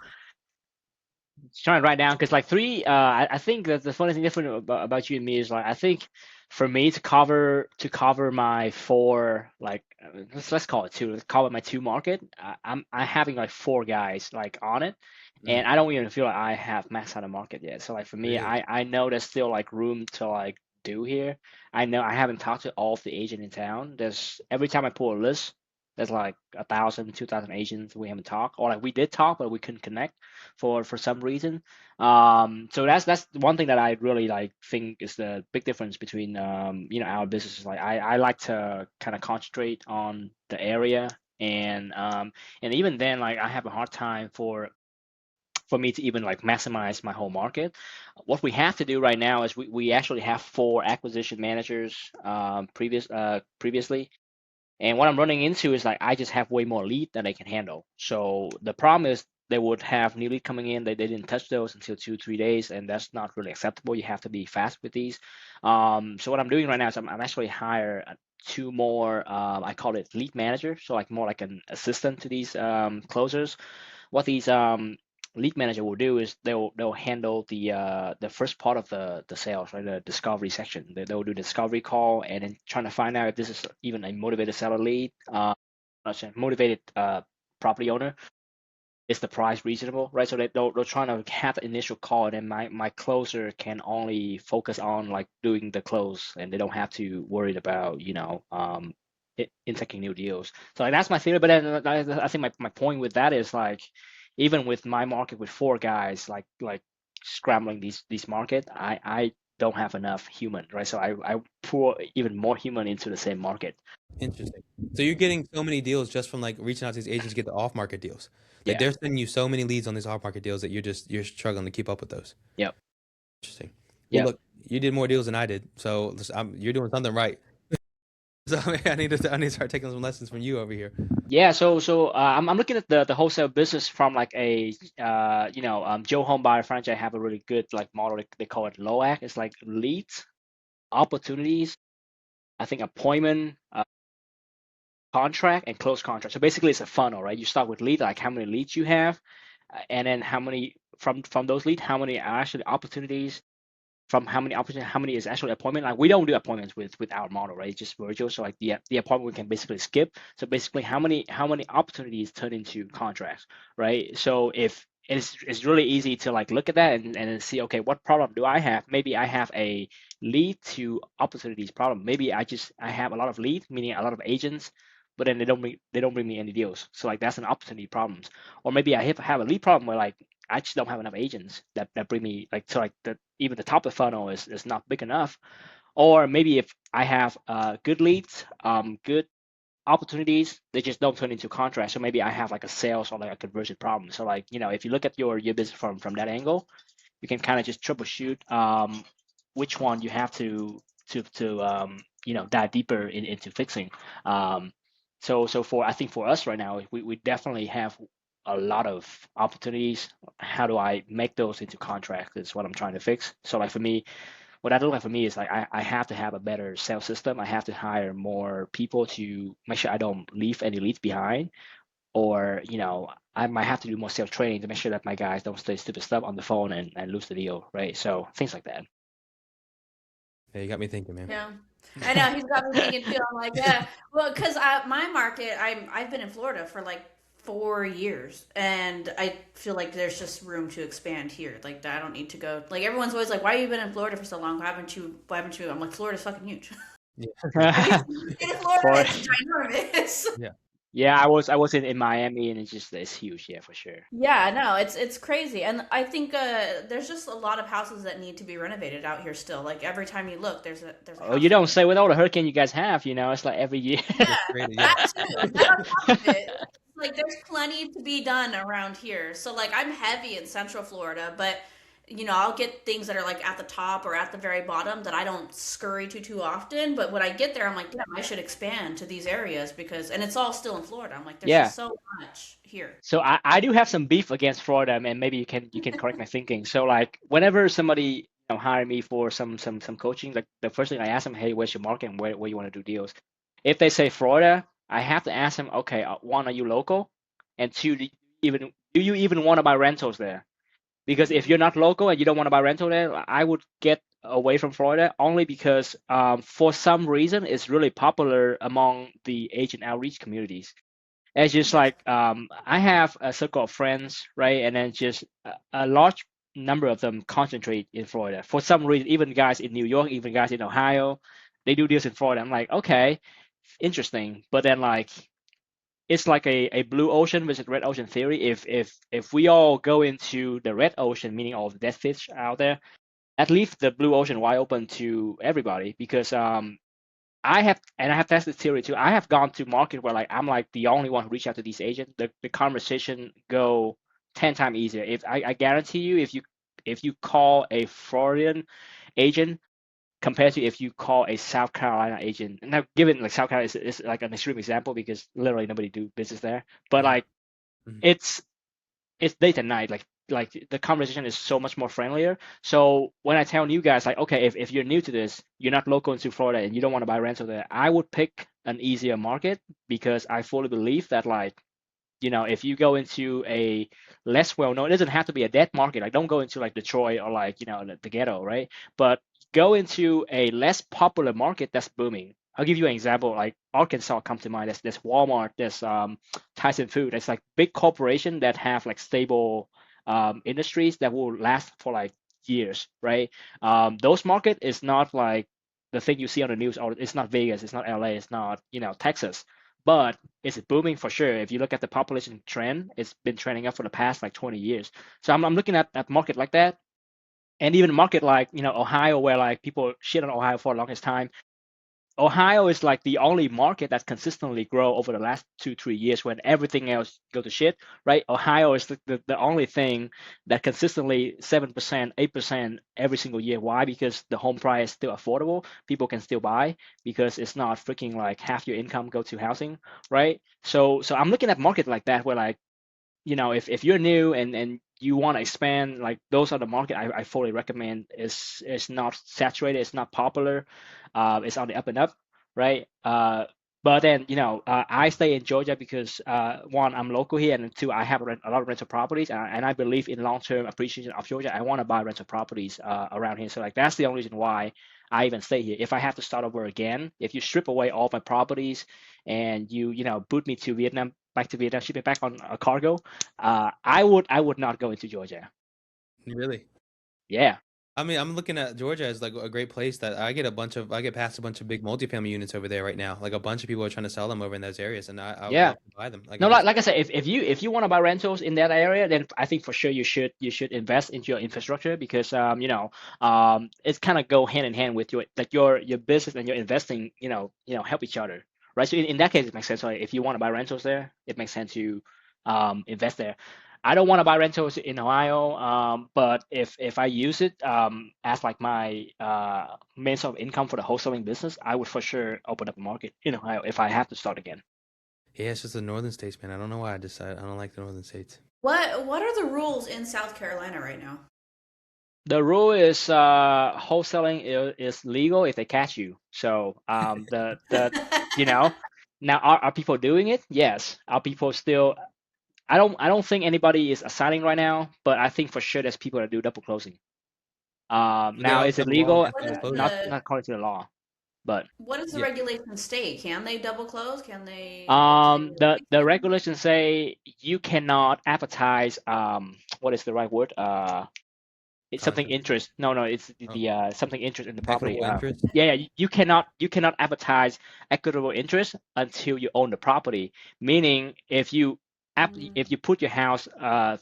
just trying to write down because like 3. I think that the funny thing different about you and me is like I think for me to cover my 4 like let's call it 2. Let's call it my 2 market. I'm having like 4 guys like on it, Mm, and I don't even feel like I have maxed out the market yet. So like for me, really? I know there's still like room to like do here. I know I haven't talked to all of the agent in town. There's every time I pull a list, there's like 1,000, 2,000 agents we haven't talked, or like we did talk but we couldn't connect for some reason. So that's one thing that I really like think is the big difference between our businesses. Like I like to kind of concentrate on the area, and even then like I have a hard time for me to even like maximize my whole market. What we have to do right now is we actually have 4 acquisition managers previously. And what I'm running into is like I just have way more lead than I can handle. So the problem is they would have new lead coming in. They didn't touch those until 2 3 days, and that's not really acceptable. You have to be fast with these. So what I'm doing right now is I'm actually hire 2 more. I call it lead manager, so like more like an assistant to these closers. What these lead manager will do is they'll handle the first part of the sales, right? The discovery section. They'll do discovery call and then trying to find out if this is even a motivated seller lead, motivated property owner. Is the price reasonable, right? So they're trying to have the initial call, and then my closer can only focus on like doing the close, and they don't have to worry about taking new deals. So like that's my theory. But then I think my point with that is like even with my market with 4 guys like scrambling these market, I don't have enough human, right? So I pour even more human into the same market. Interesting. So you're getting so many deals just from like reaching out to these agents to get the off market deals. Like Yeah. they're sending you so many leads on these off market deals that you're struggling to keep up with those. Yep. Interesting. Well, Yep. look, you did more deals than I did, so you're doing something right. So I need to start taking some lessons from you over here. Yeah, so I'm looking at the wholesale business from like a Joe Home Buyer franchise have a really good like model. They call it LOAC. It's like leads, opportunities, I think appointment, contract, and close contract. So basically, it's a funnel, right? You start with lead, like how many leads you have, and then how many from those leads, how many are actually opportunities, from how many opportunities, how many is actually appointment. Like we don't do appointments with our model, right? It's just virtual. So like the appointment we can basically skip. So basically, how many opportunities turn into contracts, right? So if it's really easy to like look at that and then see, okay, what problem do I have? Maybe I have a lead to opportunities problem. Maybe I have a lot of lead, meaning a lot of agents, but then they don't bring me any deals. So like that's an opportunity problems. Or maybe I have a lead problem where like I just don't have enough agents that bring me like to like even the top of the funnel is not big enough. Or maybe if I have good leads, good opportunities, they just don't turn into contracts. So maybe I have like a sales or like a conversion problem. So like, if you look at your business from that angle, you can kind of just troubleshoot which one you have to dive deeper into fixing. Um, so for I think for us right now, we definitely have a lot of opportunities. How do I make those into contracts is what I'm trying to fix. So like for me, what that look like for me is like I have to have a better sales system. I have to hire more people to make sure I don't leave any leads behind, or I might have to do more sales training to make sure that my guys don't say stupid stuff on the phone and lose the deal, right? So things like that. Yeah, you got me thinking, man. Yeah. I know he's got me thinking too. I'm like, yeah, well, because my market, I've been in Florida for like 4 years, and I feel like there's just room to expand here. Like I don't need to go. Like everyone's always like, why have you been in Florida for so long? Why haven't you? Why haven't you? I'm like, Florida's fucking huge. Have you seen the state of Florida? For It's ginormous. Yeah. yeah, I was in Miami, and it's huge, yeah, for sure. Yeah, no, it's crazy, and I think there's just a lot of houses that need to be renovated out here still. Like every time you look, there's a Oh, house you that don't needs. say, with all the hurricane you guys have, it's like every year. Yeah, It's crazy. Yeah. that too. And then on top of it, like there's plenty to be done around here. So like I'm heavy in Central Florida, but I'll get things that are like at the top or at the very bottom that I don't scurry to too often. But when I get there, I'm like, damn, I should expand to these areas and it's all still in Florida. I'm like, there's Yeah. just so much here. So I do have some beef against Florida, and maybe you can correct my thinking. So like whenever somebody hire me for some coaching, like the first thing I ask them, hey, where's your market and where you want to do deals? If they say Florida, I have to ask them, okay, one, are you local? And two, do you even want to buy rentals there? Because if you're not local and you don't want to buy rental there, I would get away from Florida, only because for some reason it's really popular among the agent outreach communities. It's just Yes. like I have a circle of friends, right? And then just a large number of them concentrate in Florida. For some reason, even guys in New York, even guys in Ohio, they do deals in Florida. I'm like, okay, interesting. But then like it's like a blue ocean versus red ocean theory. If we all go into the red ocean, meaning all the dead fish out there, that leaves the blue ocean wide open to everybody, because I have tested theory too. I have gone to market where like I'm like the only one who reach out to these agents. The conversation go 10 times easier. If I guarantee you, if you call a Floridian agent compared to if you call a South Carolina agent, now given like South Carolina is like an extreme example because literally nobody do business there, but Yeah. like Mhm. it's it's late at night. Like the conversation is so much more friendlier. So when I tell you guys like, okay, if you're new to this, you're not local into Florida and you don't want to buy rental there, I would pick an easier market, because I fully believe that like if you go into a less well known, it doesn't have to be a dead market. Like don't go into like Detroit or like the ghetto, right? But go into a less popular market that's booming. I'll give you an example. Like Arkansas come to mind. There's Walmart. There's Tyson Food. It's like big corporation that have like stable industries that will last for like years, right? Those market is not like the thing you see on the news, or it's not Vegas, it's not LA, it's not Texas, but it's booming for sure. If you look at the population trend, it's been trending up for the past like 20 years. So I'm looking at market like that, and even market like Ohio, where like people shit on Ohio for the longest time. Ohio is like the only market that consistently grow over the last 2-3 years when everything else go to shit, right? Ohio is the only thing that consistently 7%, 8% every single year. Why? Because the home price is still affordable. People can still buy because it's not freaking like half your income go to housing, right? So I'm looking at market like that where like if you're new and you want to expand, like those are the market I fully recommend. It's not saturated, it's not popular, it's on the up and up, right? But then I stay in Georgia because one, I'm local here, and two, I have a lot of rental properties, and I believe in long-term appreciation of Georgia. I want to buy rental properties around here, so like that's the only reason why I even stay here. If I have to start over again, if you strip away all my properties and you boot me to Vietnam, back to Vietnam, ship it back on a cargo, I would not go into Georgia. Really? Yeah, I mean, I'm looking at Georgia as like a great place that I get past a bunch of big multifamily units over there right now. Like a bunch of people are trying to sell them over in those areas, and I would yeah. love to buy them. Like No, if like, it's like I said, if you want to buy rentals in that area, then I think for sure you should invest into your infrastructure, because it's kind of go hand in hand with your business and your investing, help each other, right? So in that case, it makes sense. Like if you want to buy rentals there, it makes sense to invest there. I don't want to buy rentals in Ohio, but if I use it as like my main source of income for the wholesaling business, I would for sure open up a market in Ohio if I have to start again. Yeah, it's just the northern states, man. I don't know why I decided I don't like the northern states. What are the rules in South Carolina right now? The rule is wholesaling is legal if they catch you. So the you know now are people doing it? Yes. Are people still? I don't think anybody is assigning right now, but I think for sure there's people that do double closing. But they Now all is it have a law legal? against What double is closing. the Not according to the law, but what does the Yeah. regulation state? Can they double close? Can they? Is it the regulations say you cannot advertise what is the right word? It's something Contract. interest. No, it's Oh, the something interest in the property. equitable interest. Yeah, you cannot advertise equitable interest until you own the property. Meaning, if you put your house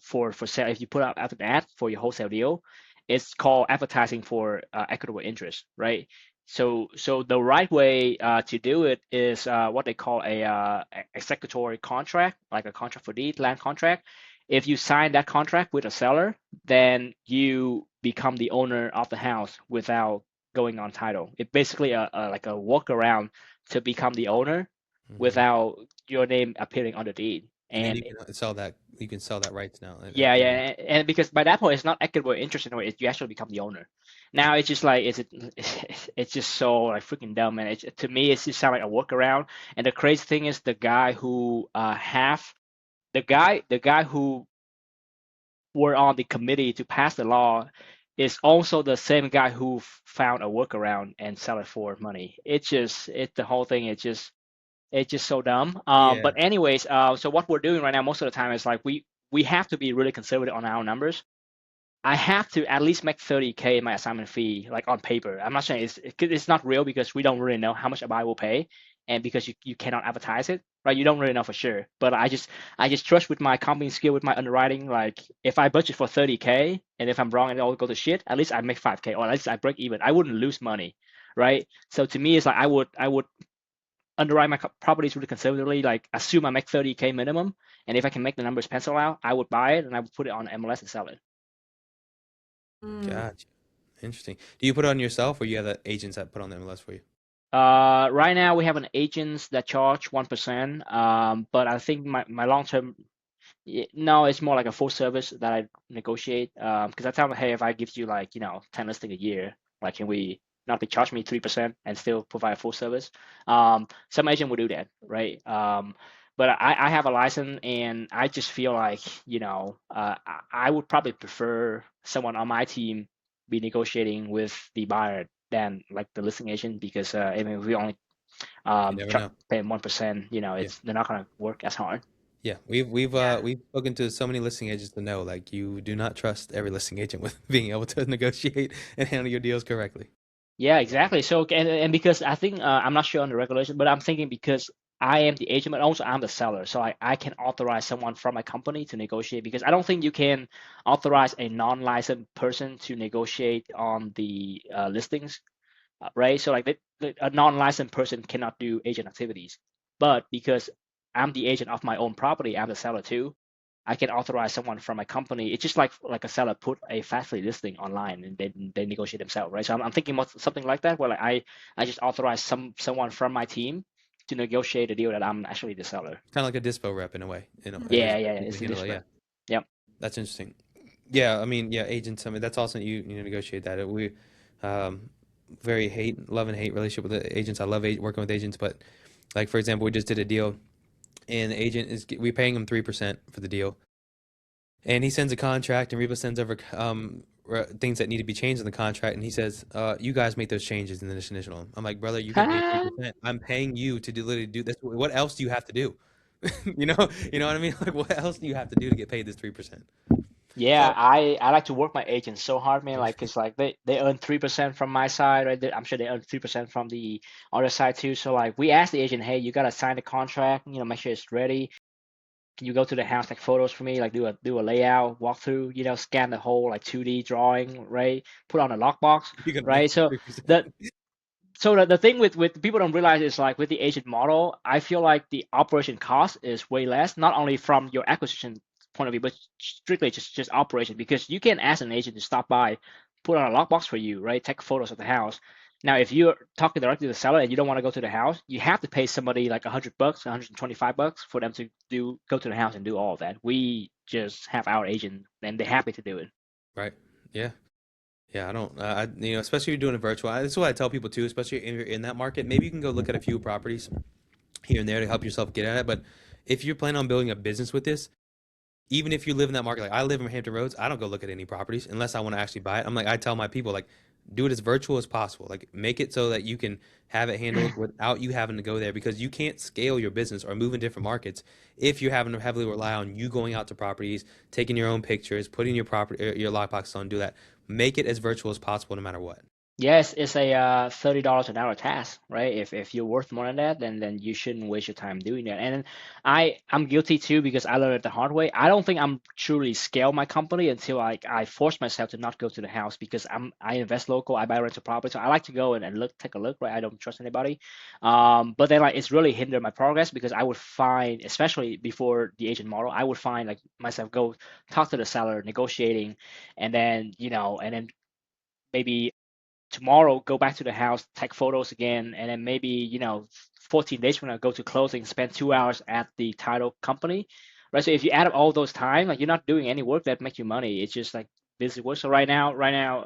for sale, if you put out an ad for your wholesale deal, it's called advertising for equitable interest, right? So the right way to do it is what they call a executory contract, like a contract for deed, land contract. If you sign that contract with a seller, then you become the owner of the house without going on title. It's basically like a workaround to become the owner Hmm. without your name appearing on the deed. And then And you can sell that. You can sell that rights now. yeah, yeah, and because by that point it's not equitable interest anymore, you actually become the owner. Now it's just like it's just so like freaking dumb, and to me it's just sound like a workaround. And the crazy thing is the guy who were on the committee to pass the law is also the same guy who found a workaround and sell it for money. The whole thing it's just so dumb. Yeah. But anyways, so what we're doing right now most of the time is like we have to be really conservative on our numbers. I have to at least make 30K my assignment fee, like on paper. I'm not saying it's not real because we don't really know how much a buyer will pay, and because you cannot advertise it, right? You don't really know for sure. But I just trust with my company skill, with my underwriting. Like if I budget for 30K, and if I'm wrong and it all goes to shit, at least I make 5K, or at least I break even. I wouldn't lose money, right? So to me, it's like I would underwrite my properties really conservatively, like assume I make 30K minimum, and if I can make the numbers pencil out, I would buy it and I would put it on MLS and sell it. mm, Gotcha. Interesting. Do you put it on yourself, or you have the agents that put on the MLS for you? Right now we have an agents that charge 1%. But I think my long term, no, it's more like a full service that I negotiate. Because I tell them, hey, if I give you like 10 listing a year, like can we not be charge me 3% and still provide a full service? Some agent will do that, right? But I have a license and I just feel like I would probably prefer someone on my team be negotiating with the buyer than like the listing agent because I mean if we only You never know. pay 1%, Yeah. it's they're not gonna work as hard. Yeah. We've yeah. we've spoken to so many listing agents to know like you do not trust every listing agent with being able to negotiate and handle your deals correctly. Yeah, exactly. So and because I think I'm not sure on the regulation, but I'm thinking because I am the agent, but also I'm the seller, so I can authorize someone from my company to negotiate because I don't think you can authorize a non-licensed person to negotiate on the listings, right? So like a non-licensed person cannot do agent activities, but because I'm the agent of my own property, I'm the seller too. I can authorize someone from my company. It's just like a seller put a factory listing online and they negotiate themselves, right? So I'm thinking about something like that, where like I just authorize someone from my team to negotiate a deal that I'm actually the seller. Kind of like a dispo rep in a way. Yeah, There's yeah, yeah. people It's who a handle it. display. Yeah. Yep. That's interesting. Yeah, I mean, yeah, agents. I mean, that's awesome. You negotiate that. We um, very love and hate relationship with the agents. I love working with agents, but like for example, we just did a deal, and the agent is we paying him 3% for the deal, and he sends a contract, and Reba sends over things that need to be changed in the contract, and he says, "You guys make those changes in this initial." I'm like, brother, you got to pay 3%. I'm paying you to literally do this. What else do you have to do? you know, you know what I mean? Like, what else do you have to do to get paid this 3%? Yeah, So I like to work my agents so hard, man. Like, cause like they earn 3% from my side, right? I'm sure they earn 3% from the other side too. So like, we ask the agent, hey, you gotta sign the contract, make sure it's ready. Can you go to the house, take photos for me, like do a layout, walkthrough, scan the whole like 2D drawing, right? Put on a lockbox, you're gonna make right? them So 3%. that So the thing with people don't realize is like with the agent model, I feel like the operation cost is way less, not only from your acquisition point of view, but strictly just operation, because you can ask an agent to stop by, put on a lockbox for you, right? Take photos of the house. Now, if you're talking directly to the seller and you don't want to go to the house, you have to pay somebody like $100, $125 for them to go to the house and do all of that. We just have our agent and they're happy to do it. Right. Yeah. Yeah, I don't, especially if you're doing it virtual. This is what I tell people too, especially if you're in that market. Maybe you can go look at a few properties here and there to help yourself get at it. But if you're planning on building a business with this, even if you live in that market, like I live in Hampton Roads, I don't go look at any properties unless I want to actually buy it. I'm like, I tell my people, like, do it as virtual as possible. Like, make it so that you can have it handled without you having to go there because you can't scale your business or move in different markets if you're having to heavily rely on you going out to properties, taking your own pictures, putting your property, your lockbox on, do that. Make it as virtual as possible no matter what. Yes, it's a $30 an hour task, right? If you're worth more than that, then you shouldn't waste your time doing that. And I'm guilty too because I learned it the hard way. I don't think I'm truly scale my company until I force myself to not go to the house because I invest local, I buy rental property, so I like to go and take a look, right? I don't trust anybody. But then like it's really hindered my progress because I would find, especially before the agent model, I would find like myself go talk to the seller, negotiating, and then maybe tomorrow go back to the house, take photos again, and then maybe 14 days from now go to closing, spend 2 hours at the title company, right? So if you add up all those time, like you're not doing any work that make you money. It's just like busy work. So right now,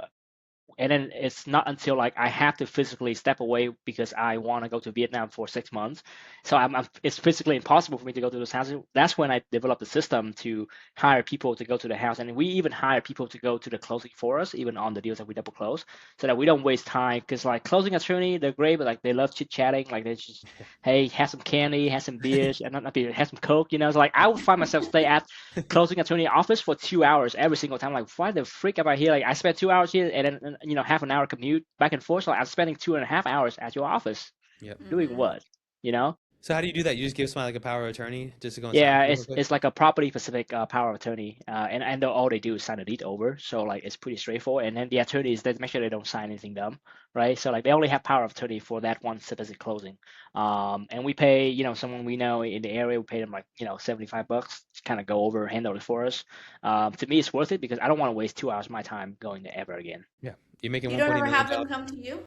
and then it's not until like I have to physically step away because I want to go to Vietnam for 6 months. So it's physically impossible for me to go to those houses. That's when I developed the system to hire people to go to the house, and we even hire people to go to the closing for us, even on the deals that we double close, so that we don't waste time. Because like closing attorney, they're great, but like they love chit chatting. Like they just, hey, have some candy, have some beers, and not beer, have some coke. So like I would find myself stay at closing attorney office for 2 hours every single time. Like, why the freak am I here? Like, I spent 2 hours here and then half an hour commute back and forth. So I'm spending 2.5 hours at your office Yep. doing what? You know? So how do you do that? You just give somebody like a power of attorney just to go and sign Yeah, for real it's quick? it's like a property specific power of attorney, and all they do is sign a deed over. So like it's pretty straightforward. And then the attorneys they make sure they don't sign anything dumb, right? So like they only have power of attorney for that one specific closing. And we pay someone we know in the area. We pay them like $75 to kind of go over handle it for us. To me, it's worth it because I don't want to waste 2 hours of my time going there ever again. Yeah. You're making You one don't point eight ever million have them dollars. come to you?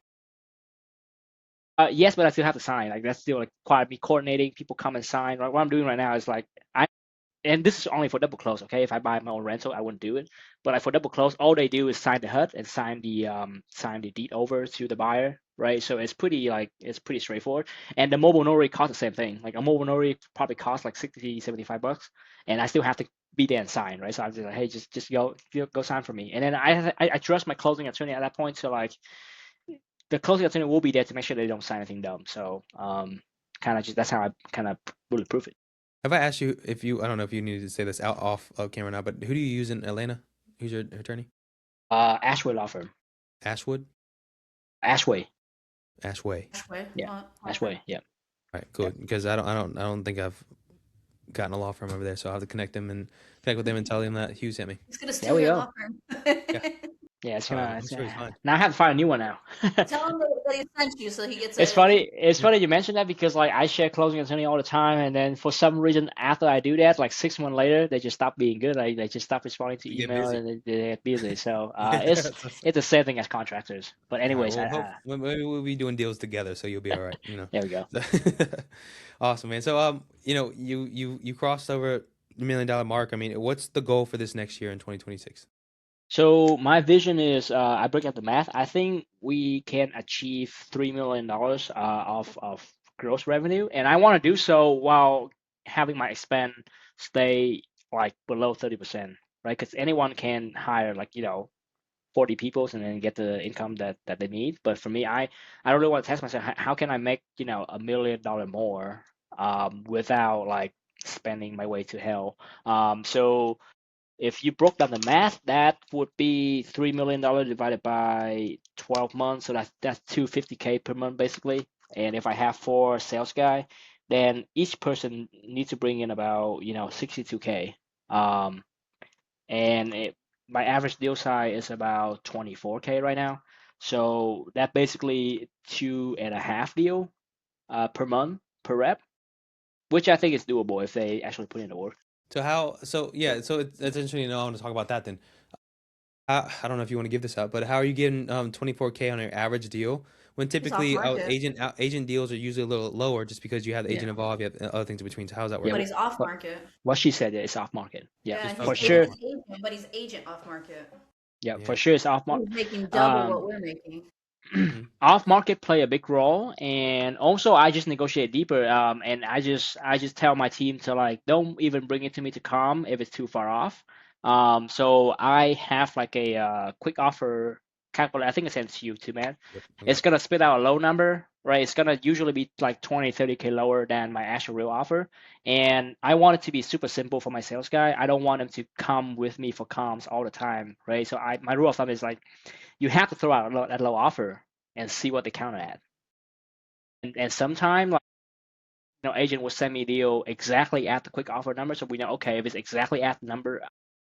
Yes, but I still have to sign. Like that's still like require me coordinating. People come and sign. Right, what I'm doing right now is like and this is only for double close, okay? If I buy my own rental, I wouldn't do it. But like for double close, all they do is sign the HUD and sign the deed over to the buyer, right? So it's pretty straightforward. And the mobile notary costs the same thing. Like a mobile notary probably costs like 60, $75, and I still have to be there and sign, right? So I'm just like, hey, just go sign for me. And then I trust my closing attorney at that point. So like the closing attorney will be there to make sure they don't sign anything dumb. So kind of just that's how I kind of bulletproof it. Have I asked you if you, I don't know if you needed to say this out off of camera now, but who do you use in Atlanta? Who's your attorney? Ashway law firm. Ashwood? Ashway. Ashway. Ashway. Yeah, Okay. Ashway. Yeah, All right, yeah. cool. Because I don't think I've gotten a law firm over there, so I'll have to connect them and connect with them and tell them that Hugh sent me. He's gonna There steal we your go. law firm. Yeah. Yeah, it's Oh, gonna. I'm sure he's fine. Now I have to find a new one now. Tell him that he sent you so he gets It's a. funny. It's funny you mentioned that because like I share closing attorney all the time, and then for some reason after I do that, like 6 months later, they just stop being good. Like they just stop responding to You get email busy. and they get busy. So it's That's- it's the same thing as contractors. But all right. anyways, Well, maybe we'll be doing deals together, so you'll be all right. there we go. So- awesome, man. So, you crossed over the $1 million mark. I mean, what's the goal for this next year in 2026? So my vision is I break up the math. I think we can achieve $3 million of gross revenue, and I want to do so while having my expense stay like below 30%, right? Because anyone can hire like 40 people and then get the income that they need. But for me, I really want to test myself. How can I make $1 million more without like spending my way to hell? So if you broke down the math, that would be $3 million divided by 12 months. So that's 250K per month basically. And if I have four sales guy, then each person needs to bring in about 62K. And my average deal size is about 24K right now. So that basically 2.5 deal per month per rep, which I think is doable if they actually put in the work. So that's interesting. I want to talk about that then. I don't know if you want to give this out, but how are you getting 24K on your average deal when He's off typically market, agent deals are usually a little lower just because you have the agent Yeah, involved, you have other things in between. So how does that yeah. work? but he's off What market. what she said, yeah, it's off market. Yeah, Yeah, Just for he's focus on off sure. his market. agent, but he's agent off market. Yeah, for Yeah. sure it's off market. He's making double what Um, we're making. Hmm. off market play a big role, and also I just negotiate deeper. And I just tell my team to like don't even bring it to me to calm if it's too far off. So I have like a quick offer calculator. I think I sent it to you too, man. Yep. I got It's it. gonna spit out a low number, right? It's gonna usually be like 20, 30K lower than my actual real offer. And I want it to be super simple for my sales guy. I don't want him to come with me for comms all the time, right? So my rule of thumb is like you have to throw out a low offer and see what they counter at. And sometime like agent will send me a deal exactly at the quick offer number, so we know okay if it's exactly at the number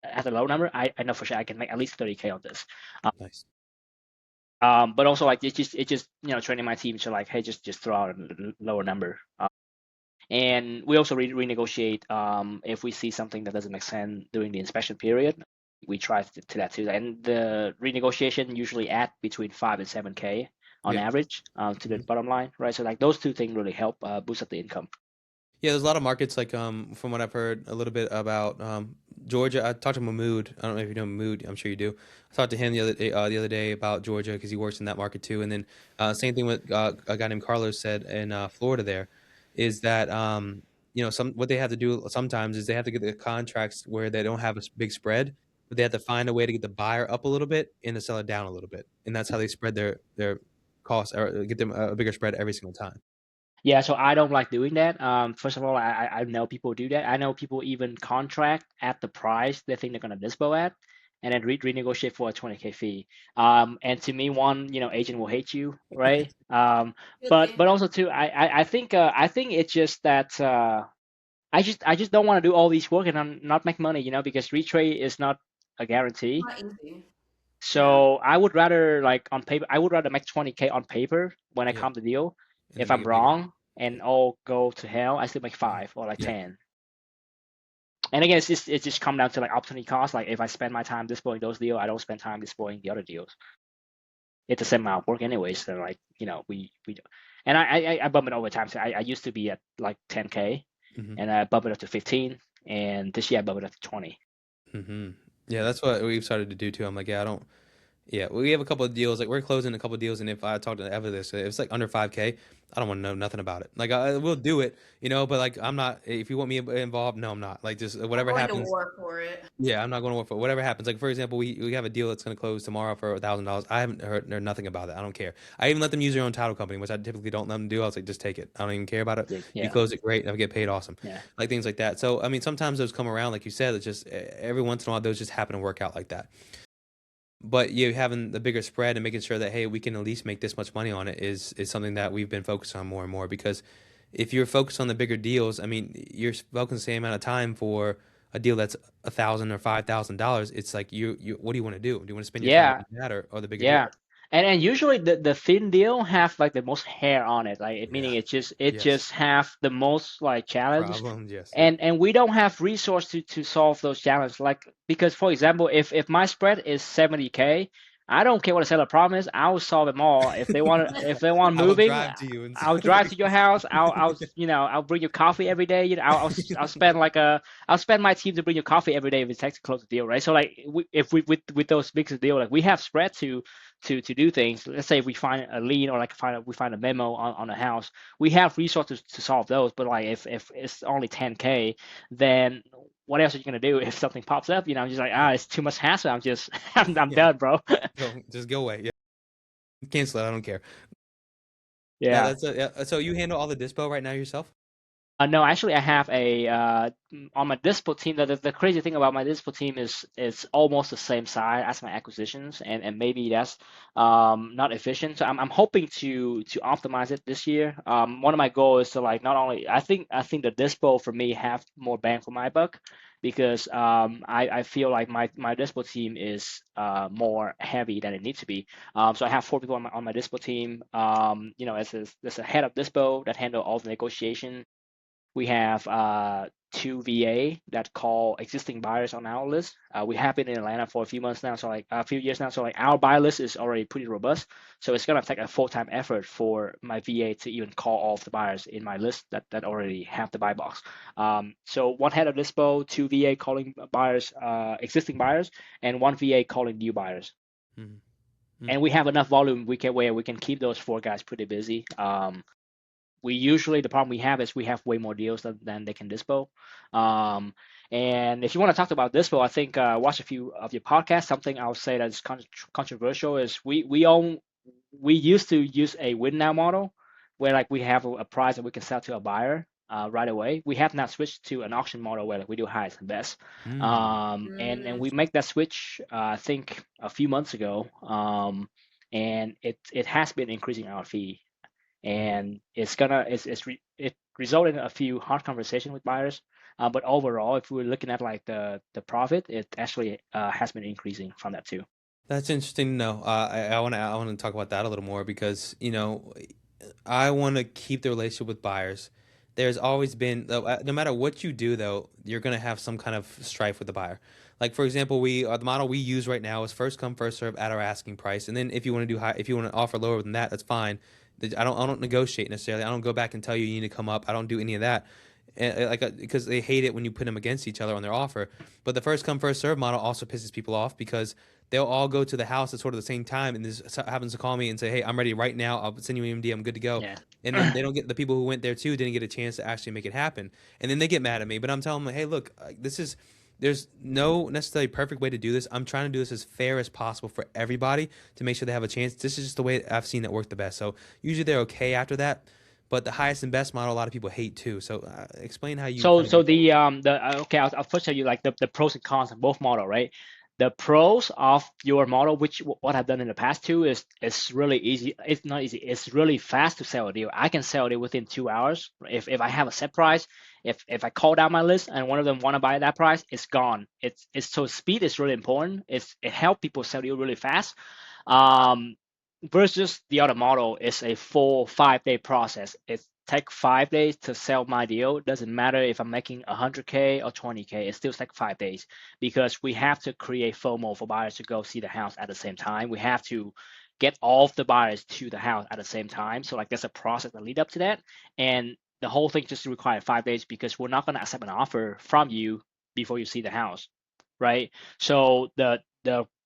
at the low number, I know for sure I can make at least 30K on this. Nice. But also like it just training my team to like hey just throw out a lower number. And we also renegotiate if we see something that doesn't make sense during the inspection period. We try to that too. And the renegotiation usually at between 5 and 7K on Yeah. average to the Mhm. bottom line, right? So like those two things really help boost up the income. Yeah, there's a lot of markets like from what I've heard a little bit about Georgia. I talked to Mahmood. I don't know if you know Mahmood. I'm sure you do. I talked to him the other day about Georgia because he works in that market too. And then same thing with a guy named Carlos said in Florida. There is that some what they have to do sometimes is they have to get the contracts where they don't have a big spread, but they have to find a way to get the buyer up a little bit and the seller down a little bit, and that's how they spread their costs or get them a bigger spread every single time. Yeah, so I don't like doing that. First of all, I know people do that. I know people even contract at the price they think they're gonna dispo at, and then renegotiate for a 20K fee. And to me, one, agent will hate you, right? But Guilty. also too, I think it's just that I just don't want to do all these work and not make money, because retrade is not a guarantee. Not easy. Yeah. So I would rather like on paper, I would rather make 20K on paper when I Yeah, come to deal. and then If make I'm it bigger. wrong Yeah. and all go to hell, I still make Mhm. five or like Yeah. 10. And again, it's just come down to like opportunity cost. Like if I spend my time displaying those deals, I don't spend time displaying the other deals. It's the same amount of work anyways. So like we do. And I bump it over time. So I used to be at like 10K, Hmm. and I bump it up to 15, and this year I bump it up to 20. Hmm. Yeah, that's what we've started to do too. I'm like, yeah, I don't. Yeah, we have a couple of deals. Like we're closing a couple of deals, and if I talk to Eva this, if it's like under 5K, I don't want to know nothing about it. Like I will do it, but like I'm not. If you want me involved, no, I'm not. Like just Not whatever going to happens. war for it. Yeah, I'm not going to work for it. Whatever happens. Like for example, we have a deal that's going to close tomorrow for $1,000. I haven't heard nothing about it. I don't care. I even let them use their own title company, which I typically don't let them do. I was like, just take it. I don't even care about it. If you Yeah, close it, great. I get paid, awesome. yeah. Like things like that. So I mean, sometimes those come around, like you said. It's just every once in a while those just happen to work out like that. But you having the bigger spread and making sure that hey, we can at least make this much money on it is something that we've been focused on more and more because if you're focused on the bigger deals, I mean, you're focusing the same amount of time for a deal that's $1,000 or $5,000. It's like you what do you want to do? Do you want to spend your time Yeah, on that or the bigger deal? yeah. And usually the thin deal have like the most hair on it, like Yeah. meaning it Yes. just have the most like challenge, Problems. Yes. Yep. and we don't have resource to solve those challenges. Like because for example, if my spread is 70K, I don't care what the seller promise, I will solve them all. If they want I will moving, drive to you and I'll drive to your house. I'll bring you coffee every day. I'll spend like I'll spend my team to bring you coffee every day if it takes to close the deal, right? So like if we with those big deal, like we have spread to do things. Let's say if we find a lien or like we find a memo on a house, we have resources to solve those. But like if it's only 10K, then what else are you gonna do if something pops up? I'm just like yeah. it's too much hassle. I'm just I'm Yeah. done, bro. Just go away. Yeah. Cancel it. I don't care. Yeah, Yeah. that's yeah. So you handle all the dispo right now yourself? No, actually, I have a on my dispo team. The crazy thing about my dispo team is it's almost the same size as my acquisitions, and maybe that's not efficient. So I'm hoping to optimize it this year. One of my goals is to like not only I think the dispo for me have more bang for my buck because I feel like my dispo team is more heavy than it needs to be. So I have 4 people on my dispo team. As a head of dispo that handle all the negotiation. We have two VA that call existing buyers on our list. We have been in Atlanta for a few months now, so like a few years now. So like our buyer list is already pretty robust. So it's gonna take a full-time effort for my VA to even call all of the buyers in my list that already have the buy box. So one head of dispo, two VA calling buyers, existing buyers, and one VA calling new buyers. Mm-hmm. And we have enough volume where we can keep those four guys pretty busy. We usually the problem we have is we have way more deals than they can dispo. And if you want to talk about dispo, I think watch a few of your podcasts. Something I'll say that's controversial is we used to use a win now model where like we have a price that we can sell to a buyer right away. We have now switched to an auction model where like we do highest and best. Mm. And we make that switch I think a few months ago. And it has been increasing our fee and it resulted in a few hard conversation with buyers. But overall, if we're looking at like the profit, it actually has been increasing from that too. That's interesting to know. I want to talk about that a little more because I want to keep the relationship with buyers. There's always been no matter what you do though, you're gonna have some kind of strife with the buyer. Like for example, we the model we use right now is first come first serve at our asking price, and then if you want to do high, if you want to offer lower than that, that's fine. I don't negotiate necessarily. I don't go back and tell you you need to come up. I don't do any of that. Because they hate it when you put them against each other on their offer. But the first come first serve model also pisses people off because they'll all go to the house at sort of the same time, and this happens to call me and say, "Hey, I'm ready right now. I'll send you an EMD. I'm good to go." Yeah. And then they don't get the people who went there too didn't get a chance to actually make it happen, and then they get mad at me. But I'm telling them, "Hey, look, this is." There's no necessarily perfect way to do this. I'm trying to do this as fair as possible for everybody to make sure they have a chance. This is just the way I've seen it work the best. So usually they're okay after that. But the highest and best model, a lot of people hate too. So explain how you So kind of so get. the okay, I'll first tell you like the pros and cons of both model, right? The pros of your model, which what I've done in the past too, is it's really easy. It's not easy. It's really fast to sell a deal. I can sell a deal within 2 hours. If I have a set price, if I call down my list and one of them want to buy at that price, it's gone. It's so speed is really important. It helps people sell deal really fast. Um, versus the other model is a full 5 day process. It take 5 days to sell my deal. Doesn't matter if I'm making 100K or 20K, it still take 5 days because we have to create FOMO for buyers to go see the house at the same time. We have to get all of the buyers to the house at the same time. So like there's a process that lead up to that. And the whole thing just requires 5 days because we're not going to accept an offer from you before you see the house, right? So the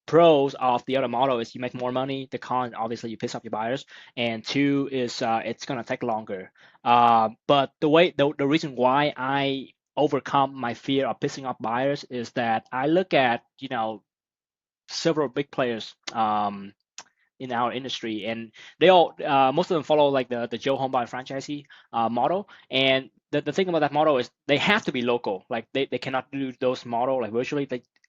pros of the other model is you make more money. The con, obviously, you piss off your buyers, and two is it's gonna take longer. But the reason why I overcome my fear of pissing off buyers is that I look at several big players in our industry, and they all most of them follow like the Joe Homebuy franchisee model. And the thing about that model is they have to be local. Like they cannot do those model like virtually.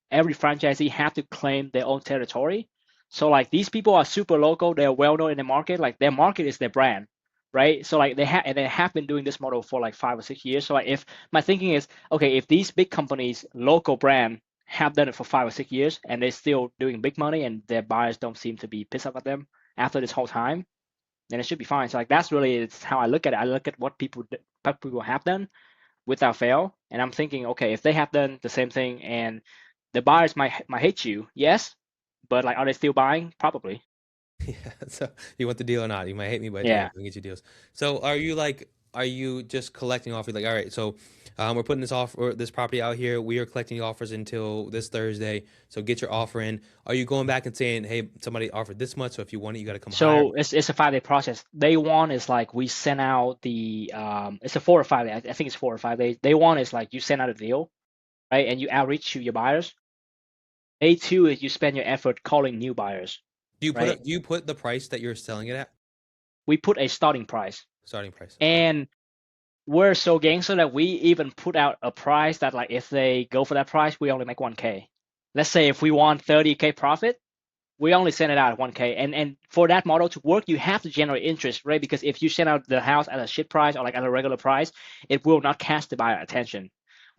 Every franchisee have to claim their own territory. So like these people are super local. They're well known in the market. Like their market is their brand, right? So like they have been doing this model for like 5 or 6 years. So like if my thinking is okay, if these big companies local brand have done it for 5 or 6 years and they're still doing big money and their buyers don't seem to be pissed off at them after this whole time, then it should be fine. So like that's really it's how I look at it. I look at what people have done without fail, and I'm thinking, okay, if they have done the same thing and the buyers might hate you, yes, but like are they still buying? Probably. Yeah. So you want the deal or not? You might hate me, but yeah, Yeah. we can get you deals. So are you just collecting offers? Like, all right, so we're putting this property out here. We are collecting offers until this Thursday. So get your offer in. Are you going back and saying, hey, somebody offered this much, so if you want it, you got to come higher? So it's a 5 day process. Day one is like we send out the it's a 4 or 5 day. I think it's 4 or 5 days. Day one is like you send out a deal, right, and you outreach to your buyers. Day two is you spend your effort calling new buyers, right? Do you put the price that you're selling it at? We put a starting price, Starting price. Okay. and we're so gangster that we even put out a price that like if they go for that price, we only make 1K. Let's say if we want 30K profit, we only send it out at 1K. And for that model to work, you have to generate interest, right? Because if you send out the house at a shit price or like at a regular price, it will not catch the buyer attention.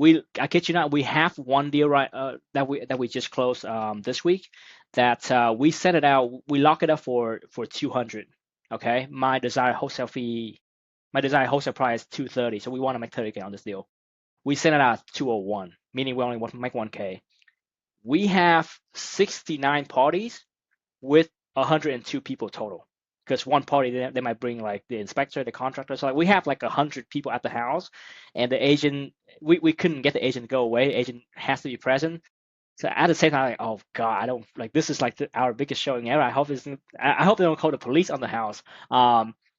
I kid you not, we have one deal right that we just closed this week that we sent it out, we lock it up for 200. Okay, my desired wholesale price 230, so we want to make 30K on this deal. We sent it out 201, meaning we only want to make 1K. We have 69 parties with 102 people total. Because one party they might bring like the inspector, the contractor. So like we have like 100 people at the house, and the agent we couldn't get the agent to go away. Agent has to be present. So at the same time, like, oh God, I don't like this is like our biggest showing ever. I hope they don't call the police on the house.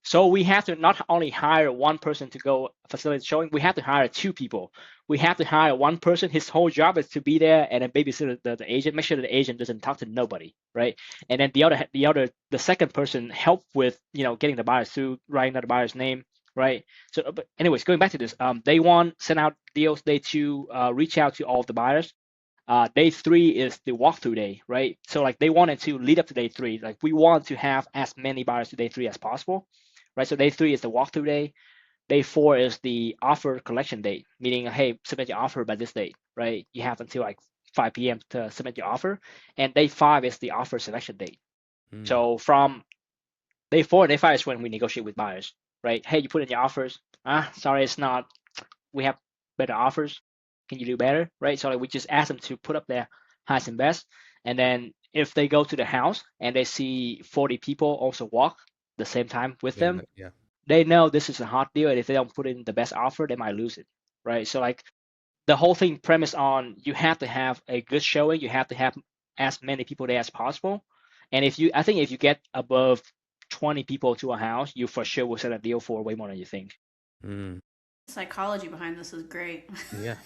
So we have to not only hire one person to go facilitate showing, we have to hire two people. We have to hire one person. His whole job is to be there and then babysit the agent, make sure that the agent doesn't talk to nobody, right? And then the second person help with getting the buyers through, writing down the buyer's name, right? So, but anyways, going back to this, day one send out deals. Day two, reach out to all of the buyers. Day three is the walkthrough day, right? So like they wanted to lead up to day three. Like we want to have as many buyers to day three as possible, right? So day three is the walkthrough day. Day four is the offer collection date, meaning hey, submit your offer by this date, right? You have until like 5 p.m. to submit your offer. And day five is the offer selection date. So from day four and day five is when we negotiate with buyers, right? Hey, you put in your offers. Sorry, it's not. We have better offers. Can you do better, right? So like we just ask them to put up their highest and best, and then if they go to the house and they see 40 people also walk the same time with them, Yeah. they know this is a hot deal, and if they don't put in the best offer, they might lose it, right? So like the whole thing premise on you have to have a good showing, you have to have as many people there as possible, and I think if you get above 20 people to a house, you for sure will set a deal for way more than you think. Mm. Psychology behind this is great. Yeah.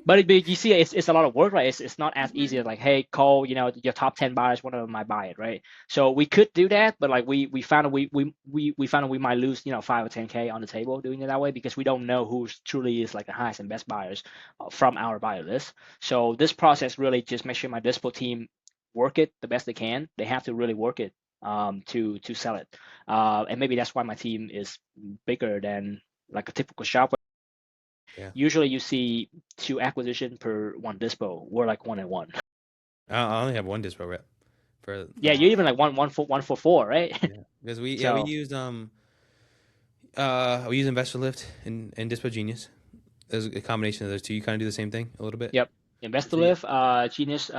But you see, it's a lot of work, right? It's not as easy as like, hey, call your top 10 buyers, one of them might buy it, right? So we could do that, but like we found we found we might lose 5 or 10K on the table doing it that way because we don't know who truly is like the highest and best buyers from our buyer list. So this process really just make sure my dispo team work it the best they can. They have to really work it to sell it, and maybe that's why my team is bigger than like a typical shop. Yeah. Usually you see 2 acquisition per 1 dispo. We're like 1 and 1. I only have one dispo rep for Yeah, you're even like one for 4, right? yeah, because we So use Investor Lift and Dispo Genius. There's a combination of those two. You kind of do the same thing a little bit. yep, So you, InvestorLift, Genius,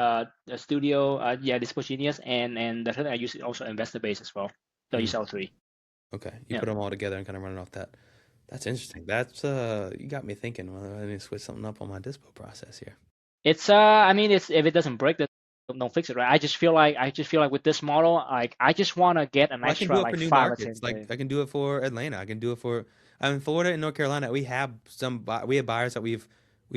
Studio, yeah, Dispo Genius, and the third I use also Investor Base as well. So you mm, sell 3. okay, you Yeah, put them all together and kind of run it off that. That's interesting. That's you got me thinking. Well, I need to switch something up on my dispo process here. it's I mean it's if it doesn't break, then don't fix it, right? I just feel like with this model, like I just want to get an Well, I can extra do it for like new 5 or markets. Like 10K. I can do it for Atlanta. I can do it for. I mean, Florida and North Carolina. We have we have buyers that we've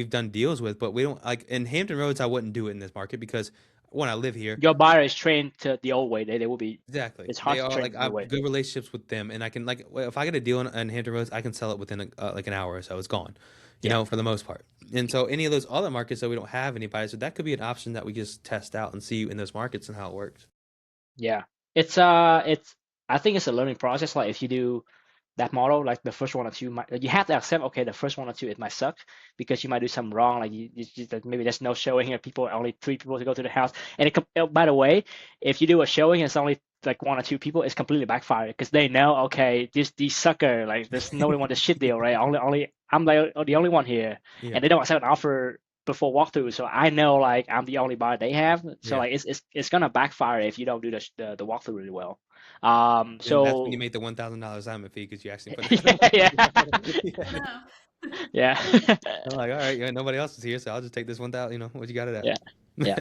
done deals with, but we don't like in Hampton Roads. I wouldn't do it in this market because when I live here, Your buyer is trained to the old way. They will be. exactly, It's hard they to are train like the I new have way. good relationships with them, and I can like if I get a deal in Hampton Roads, I can sell it within like an hour or so. It's gone, Yeah. for the most part. And so any of those other markets that we don't have any buyers, so that could be an option that we just test out and see in those markets and how it works. Yeah, it's I think it's a learning process. Like if you do that model, like the first 1 or 2, you have to accept, okay, the first 1 or 2 it might suck because you might do something wrong. Like like maybe there's no showing here, people only 3 people to go to the house. And by the way, if you do a showing and it's only like 1 or 2 people, it's completely backfired because they know, okay, these sucker, like there's nobody want the shit deal, right? Only I'm like the only one here, Yeah, and they don't accept an offer before walkthrough, so I know like I'm the only buyer they have. So yeah. like it's gonna backfire if you don't do the walkthrough really well. And that's when you So make the $1,000 assignment fee because you actually put yeah, yeah, yeah. No. yeah, I'm like, all right, yeah, nobody else is here, so I'll just take this 1,000. What you got it at? yeah, yeah.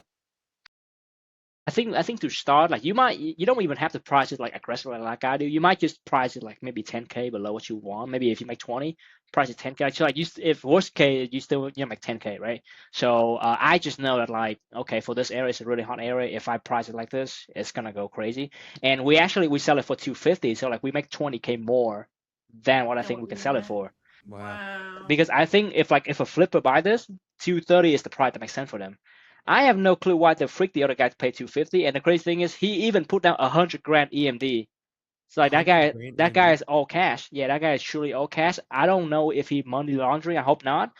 I think to start, like you don't even have to price it like aggressively like I do. You might just price it like maybe 10K below what you want. Maybe if you make 20, price it 10K. Actually, like if worst case you still make 10K, right? So I just know that like okay, for this area it's a really hot area. If I price it like this, it's gonna go crazy. And we sell it for 250, so like we make 20K more than what I Than think what we can you sell it want. for. Wow. Wow. Because I think if a flipper buy this, 230 is the price that makes sense for them. I have no clue why the freak the other guys pay 250. And the crazy thing is, he even put down 100 grand EMD. So like 100 grand that guy EMD. is all cash. Yeah, that guy is truly all cash. I don't know if he money laundering. I hope not.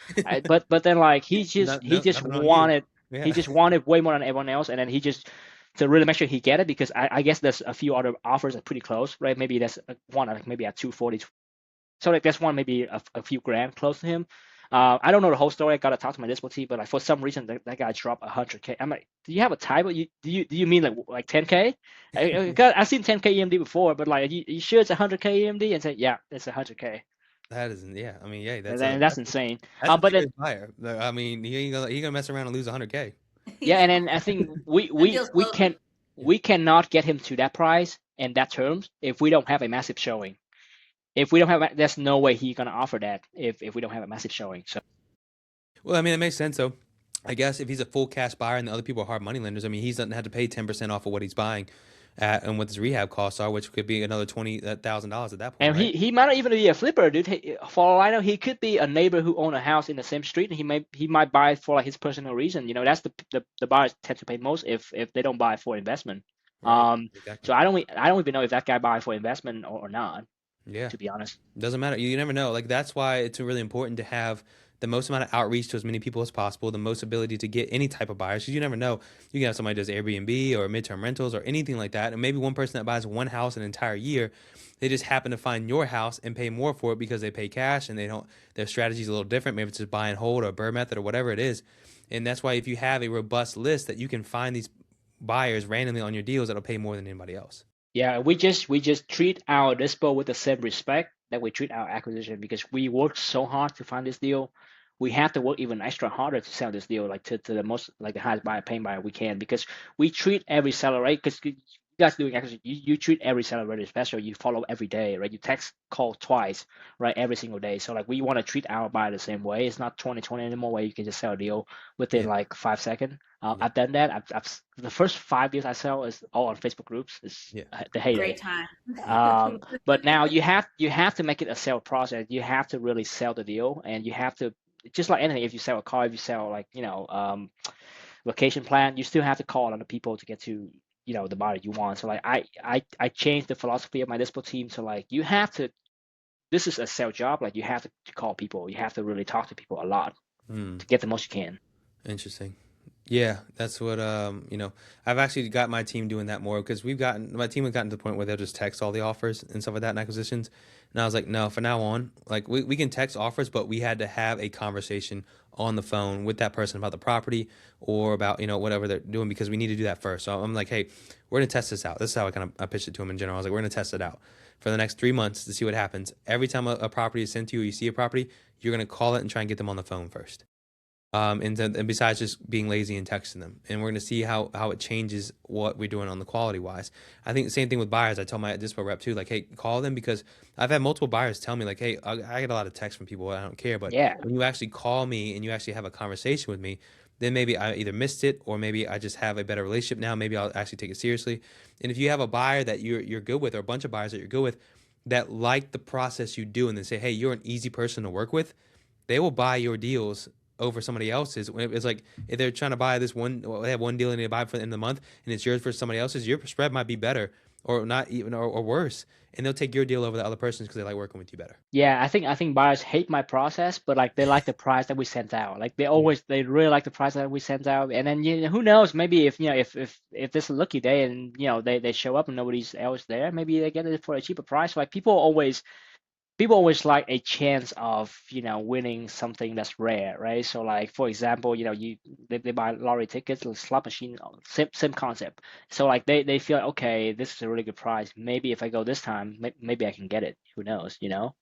But then like he No, just nothing on you. wanted Yeah. way more than everyone else, and then he just to really make sure he get it because I guess there's a few other offers that are pretty close, right? Maybe there's one like maybe at 240. So like that's one maybe a few grand close to him. I don't know the whole story. I gotta talk to my dispo team, but like for some reason that guy dropped 100K. I'm like, do you have a typo? Do you mean like 10K? I've seen 10K EMD before, but like, you sure it's 100K EMD? And say, yeah, it's 100K. That isn't. Yeah. I mean, yeah. And That's a then that's insane. that's a But then serious buyer. I mean, he gonna mess around and lose 100K. yeah, Yeah. and then I think we That we deal's we closing. can we cannot get him to that price and that terms if we don't have a massive showing. If we don't have, there's no way he's gonna offer that if we don't have a massive showing. So. Well, I mean, it makes sense. So, I guess if he's a full cash buyer and the other people are hard money lenders, I mean, he doesn't have to pay 10% off of what he's buying, and what his rehab costs are, which could be another $20,000 at that point, And right? he might not even be a flipper, dude. For all I know, he could be a neighbor who own a house in the same street, and he might buy it for like his personal reason. That's the buyers tend to pay most if they don't buy for investment. Right. So Exactly. I don't even know if that guy buy for investment or not, Yeah. to be honest. Doesn't matter. You never know. Like that's why it's really important to have the most amount of outreach to as many people as possible, the most ability to get any type of buyers. Because you never know. You can have somebody who does Airbnb or midterm rentals or anything like that, and maybe one person that buys one house an entire year, they just happen to find your house and pay more for it because they pay cash and they don't. Their strategy is a little different. Maybe it's just buy and hold or a BRRRR method or whatever it is. And that's why if you have a robust list, that you can find these buyers randomly on your deals that'll pay more than anybody else. Yeah, we just treat our dispo with the same respect that we treat our acquisition because we worked so hard to find this deal. We have to work even extra harder to sell this deal, like to the most like the highest buyer paying buyer we can because we treat every seller right. Because you guys doing acquisition, you treat every seller very special. You follow every day, right? You text call twice, right? Every single day. So like we want to treat our buyer the same way. It's not 2020 anymore where you can just sell a deal within Yeah. like 5 seconds. Yeah. I've done that. The first 5 deals I sell is all on Facebook groups. It's Yeah. the Great heyday. time. But now you have to make it a sale process. You have to really sell the deal, and you have to just like anything. If you sell a car, if you sell like vacation plan, you still have to call on the people to get to the buyer you want. So like I changed the philosophy of my dispo team to like you have to. This is a sales job. Like you have to call people. You have to really talk to people a lot Hmm. to get the most you can. Interesting. Yeah, that's what I've actually got my team doing that more because my team has gotten to the point where they'll just text all the offers and stuff like that in acquisitions. And I was like, no, for now on, like we can text offers, but we had to have a conversation on the phone with that person about the property or about, whatever they're doing because we need to do that first. So I'm like, hey, we're gonna test this out. This is how I pitched it to him in general. I was like, we're gonna test it out for the next 3 months to see what happens. Every time a property is sent to you or you see a property, you're gonna call it and try and get them on the phone first. And besides just being lazy and texting them, and we're going to see how it changes what we're doing on the quality wise. I think the same thing with buyers. I tell my dispo rep too, like, hey, call them because I've had multiple buyers tell me like, hey, I get a lot of texts from people, I don't care, but Yeah. when you actually call me and you actually have a conversation with me, then maybe I either missed it or maybe I just have a better relationship now. Maybe I'll actually take it seriously. And if you have a buyer that you're good with or a bunch of buyers that you're good with that like the process you do and then say, hey, you're an easy person to work with, they will buy your deals over somebody else's. It's like if they're trying to buy this one, well, they have one deal and they buy it for the end of the month, and it's yours for somebody else's. Your spread might be better, or not even, or worse, and they'll take your deal over the other person's because they like working with you better. Yeah, I think buyers hate my process, but like they like the price that we sent out. Like Yeah. they really like the price that we sent out. And then who knows, maybe if this is a lucky day and they show up and nobody's else there, maybe they get it for a cheaper price. Like people always like a chance of winning something that's rare, right? So like for example, they buy lottery tickets, a slot machine, same concept. So like they feel like, okay, this is a really good price. Maybe if I go this time, maybe I can get it. Who knows? Because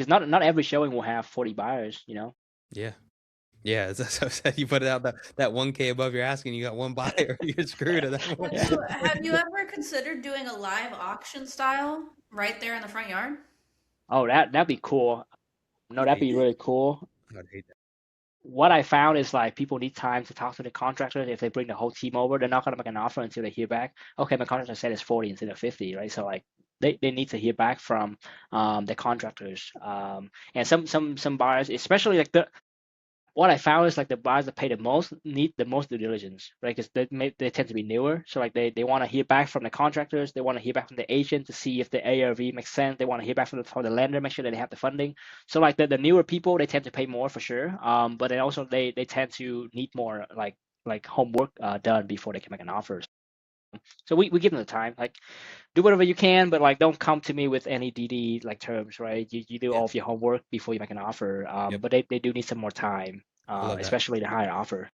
not every showing will have 40 buyers. Yeah. Yeah, that's what I said. You put it out that 1K above your asking, you got one buyer, you're screwed at that point. Yeah. Have you ever considered doing a live auction style right there in the front yard? Oh, that'd be cool. I No, would that'd hate be that. really cool. I would hate that. What I found is like people need time to talk to the contractor. If they bring the whole team over, they're not gonna make an offer until they hear back. Okay, my contractor said it's 40 instead of 50, right? So like they need to hear back from the contractors. And some buyers, especially like what I found is like the buyers that pay the most need the most due diligence, right? Because they tend to be newer, so like they want to hear back from the contractors, they want to hear back from the agent to see if the ARV makes sense. They want to hear back from the lender, make sure that they have the funding. So like the newer people, they tend to pay more for sure. But then also they tend to need more like homework done before they can make an offer. So we give them the time, like do whatever you can, but like don't come to me with any DD like terms, right? You do Yeah. all of your homework before you make an offer. Yep. But they do need some more time, I love that. especially the higher offer.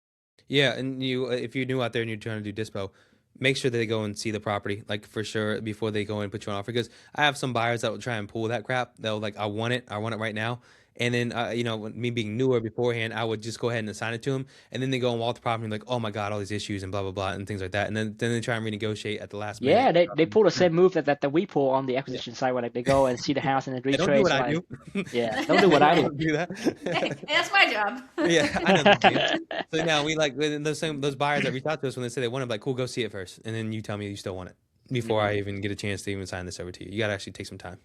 Yeah, and you if you're new out there and you're trying to do dispo, make sure that they go and see the property, like for sure before they go and put you on offer. Because I have some buyers that will try and pull that crap. They'll like, I want it right now. And then, me being newer beforehand, I would just go ahead and assign it to them. And then they go and walk the property and be like, oh my God, all these issues and blah, blah, blah, and things like that. And then they try and renegotiate at the last minute. Yeah, they pull the same move that we pull on the Yeah. acquisition side, where like they go and see the house and then They don't do retrace. what I Like, do. yeah, don't do what I do. Don't do that. Hey, that's my job. Yeah, I know that too. So now we like those buyers that reach out to us when they say they want it, like, cool, go see it first, and then you tell me you still want it before I even get a chance to even sign this over to you. You got to actually take some time.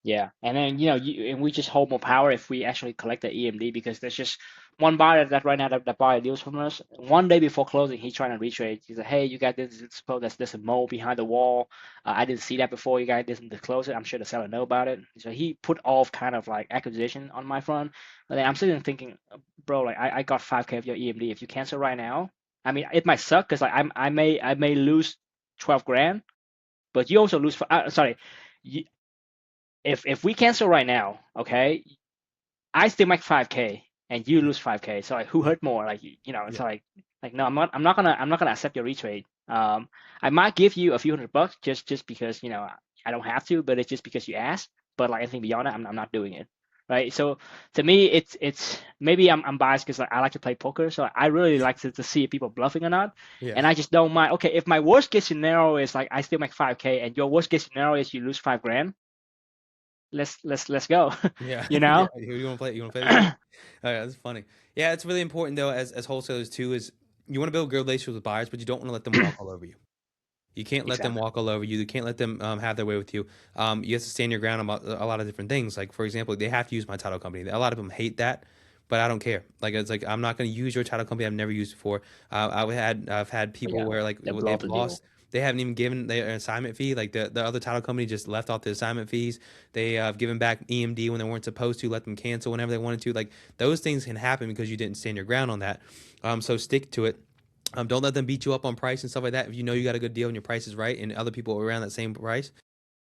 Yeah, and then and we just hold more power if we actually collect the EMD, because there's just one buyer that right now that buyer deals from us. One day before closing, he's trying to retrade. He's like, "Hey, you got this? Suppose there's a mole behind the wall. I didn't see that before. You guys didn't disclose it. I'm sure the seller know about it." So he put off kind of like acquisition on my front. But then I'm sitting there thinking, bro, like I got 5K of your EMD. If you cancel right now, I mean, it might suck because like I may lose 12 grand, but you also lose. Sorry. If we cancel right now, okay, I still make 5K and you lose 5K. So like, who hurt more? Like, it's Yeah. like no, I'm not gonna accept your retrade. I might give you a few $100 just because I don't have to, but it's just because you asked. But like anything beyond that, I'm not doing it. Right. So to me, it's maybe I'm biased because like, I like to play poker, so I really like to see if people bluffing or not. Yeah. And I just don't mind. Okay, if my worst case scenario is like I still make 5K and your worst case scenario is you lose 5 grand, let's go. Yeah. You know? Yeah. You want to play? You want to play? Oh, yeah, that's funny. Yeah, it's really important though, as wholesalers too, is you want to build good relationships with buyers, but you don't want to let them walk all over you. You can't let them Exactly. walk all over you. You can't let them have their way with you. You have to stand your ground about a lot of different things. Like, for example, they have to use my title company. A lot of them hate that, but I don't care. Like, it's like, I'm not going to use your title company. I've never used before. I've had people Yeah, where like the they've bloated deal. lost. They haven't even given their assignment fee. Like the other title company just left off the assignment fees. They have given back EMD when they weren't supposed to. Let them cancel whenever they wanted to. Like, those things can happen because you didn't stand your ground on that. So stick to it. Don't let them beat you up on price and stuff like that. If you know you got a good deal and your price is right, and other people are around that same price.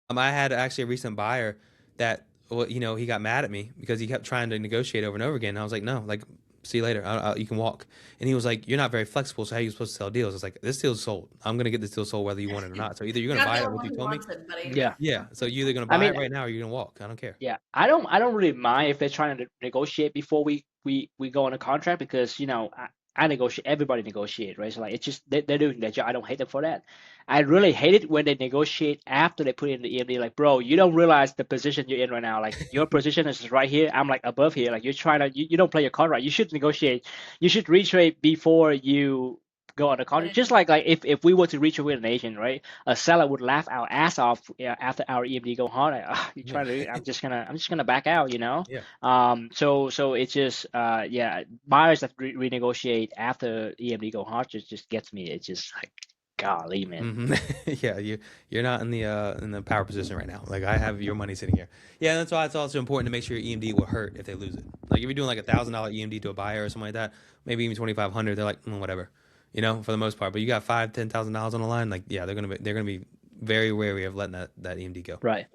I had actually a recent buyer that, well, he got mad at me because he kept trying to negotiate over and over again. And I was like, no, like, see you later. You can walk. And he was like, you're not very flexible. So how are you supposed to sell deals? It's like, this deal's sold. I'm gonna get this deal sold whether you want it or not. So either you're gonna Not buy the it only what one you who told me. wants it, buddy. Yeah. Yeah. So you're either gonna I buy it mean, right now or you're gonna walk. I don't care. yeah, I don't really mind if they're trying to negotiate before we go on a contract, because I negotiate, everybody negotiate, right? So like it's just they're doing their job. I don't hate them for that. I really hate it when they negotiate after they put in the EMD. Like, bro, you don't realize the position you're in right now. Like your position is right here. I'm like above here. Like you're trying to you don't play your card right. You should negotiate. You should retrade before you go on the contract. Just like if we were to retrade with an agent, right? A seller would laugh our ass off, after our EMD go hard. Like, you Yeah. trying to? I'm just gonna back out. Yeah. So it's just yeah, buyers that renegotiate after EMD go hard just gets me. It's just like, golly, man. Yeah, you're not in the power position right now. Like, I have your money sitting here. Yeah, that's why it's also important to make sure your EMD will hurt if they lose it. Like, if you're doing like $1,000 EMD to a buyer or something like that, maybe even 2,500, they're like, whatever, for the most part. But you got $5,000-$10,000 on the line, like, yeah, they're gonna be very wary of letting that EMD go. Right.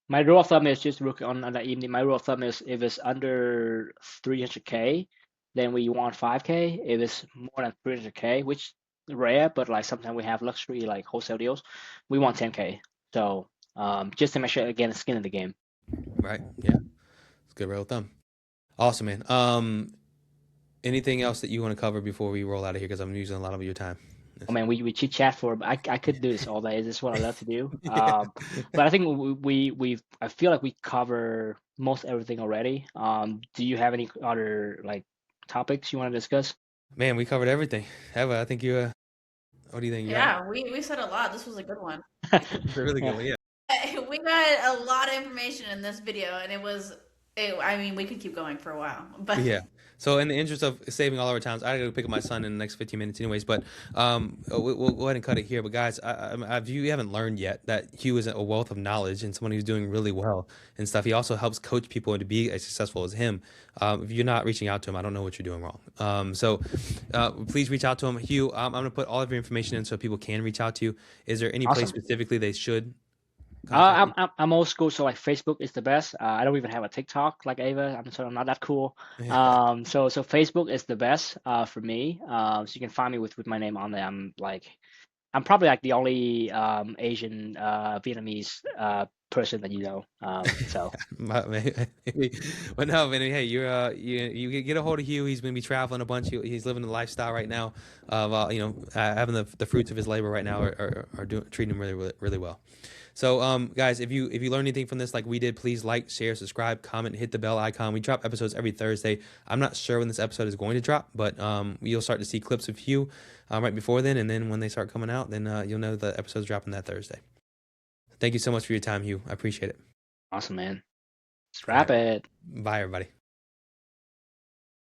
My rule of thumb is just look on that EMD. My rule of thumb is if it's under 300K, then we want 5K. If it's more than 300K, which rare, but like sometimes we have luxury like wholesale deals, we want 10K. So just to make sure, again, skin in the game. Right. Yeah. It's a good rule of thumb. Awesome, man. Anything else that you want to cover before we roll out of here? Because I'm using a lot of your time. I mean, we chit chat for. I could do this all day. This is what I love to do. Yeah. But I think I feel like we cover most everything already. Do you have any other like topics you want to discuss? Man, we covered everything. Eva, I think you. What do you think? Yeah, we said a lot. This was a good one. It's a really good one. Yeah. we got a lot of information in this video, and I mean, we could keep going for a while, but Yeah. So in the interest of saving all our times, I gotta go pick up my son in the next 15 minutes, anyways. But we'll go ahead and cut it here. But guys, if you haven't learned yet that Hugh is a wealth of knowledge and someone who's doing really well and stuff. He also helps coach people to be as successful as him. If you're not reaching out to him, I don't know what you're doing wrong. Please reach out to him. Hugh, I'm gonna put all of your information in so people can reach out to you. Is there any place Awesome. specifically they should contact you? I'm old school, so like Facebook is the best. I don't even have a TikTok like Ava. I'm sort of not that cool. So Facebook is the best for me. So you can find me with my name on there. I'm probably like the only Asian Vietnamese person that you know. So But no, man. Hey, you get a hold of Hugh. He's gonna be traveling a bunch. He's living the lifestyle right now of having the fruits of his labor right now are treating him really well. So, guys, if you learn anything from this like we did, please like, share, subscribe, comment, hit the bell icon. We drop episodes every Thursday. I'm not sure when this episode is going to drop, but you'll start to see clips of Hugh right before then, and then when they start coming out, then you'll know the episode's dropping that Thursday. Thank you so much for your time, Hugh. I appreciate it. awesome, man. Let's wrap it. Bye, everybody.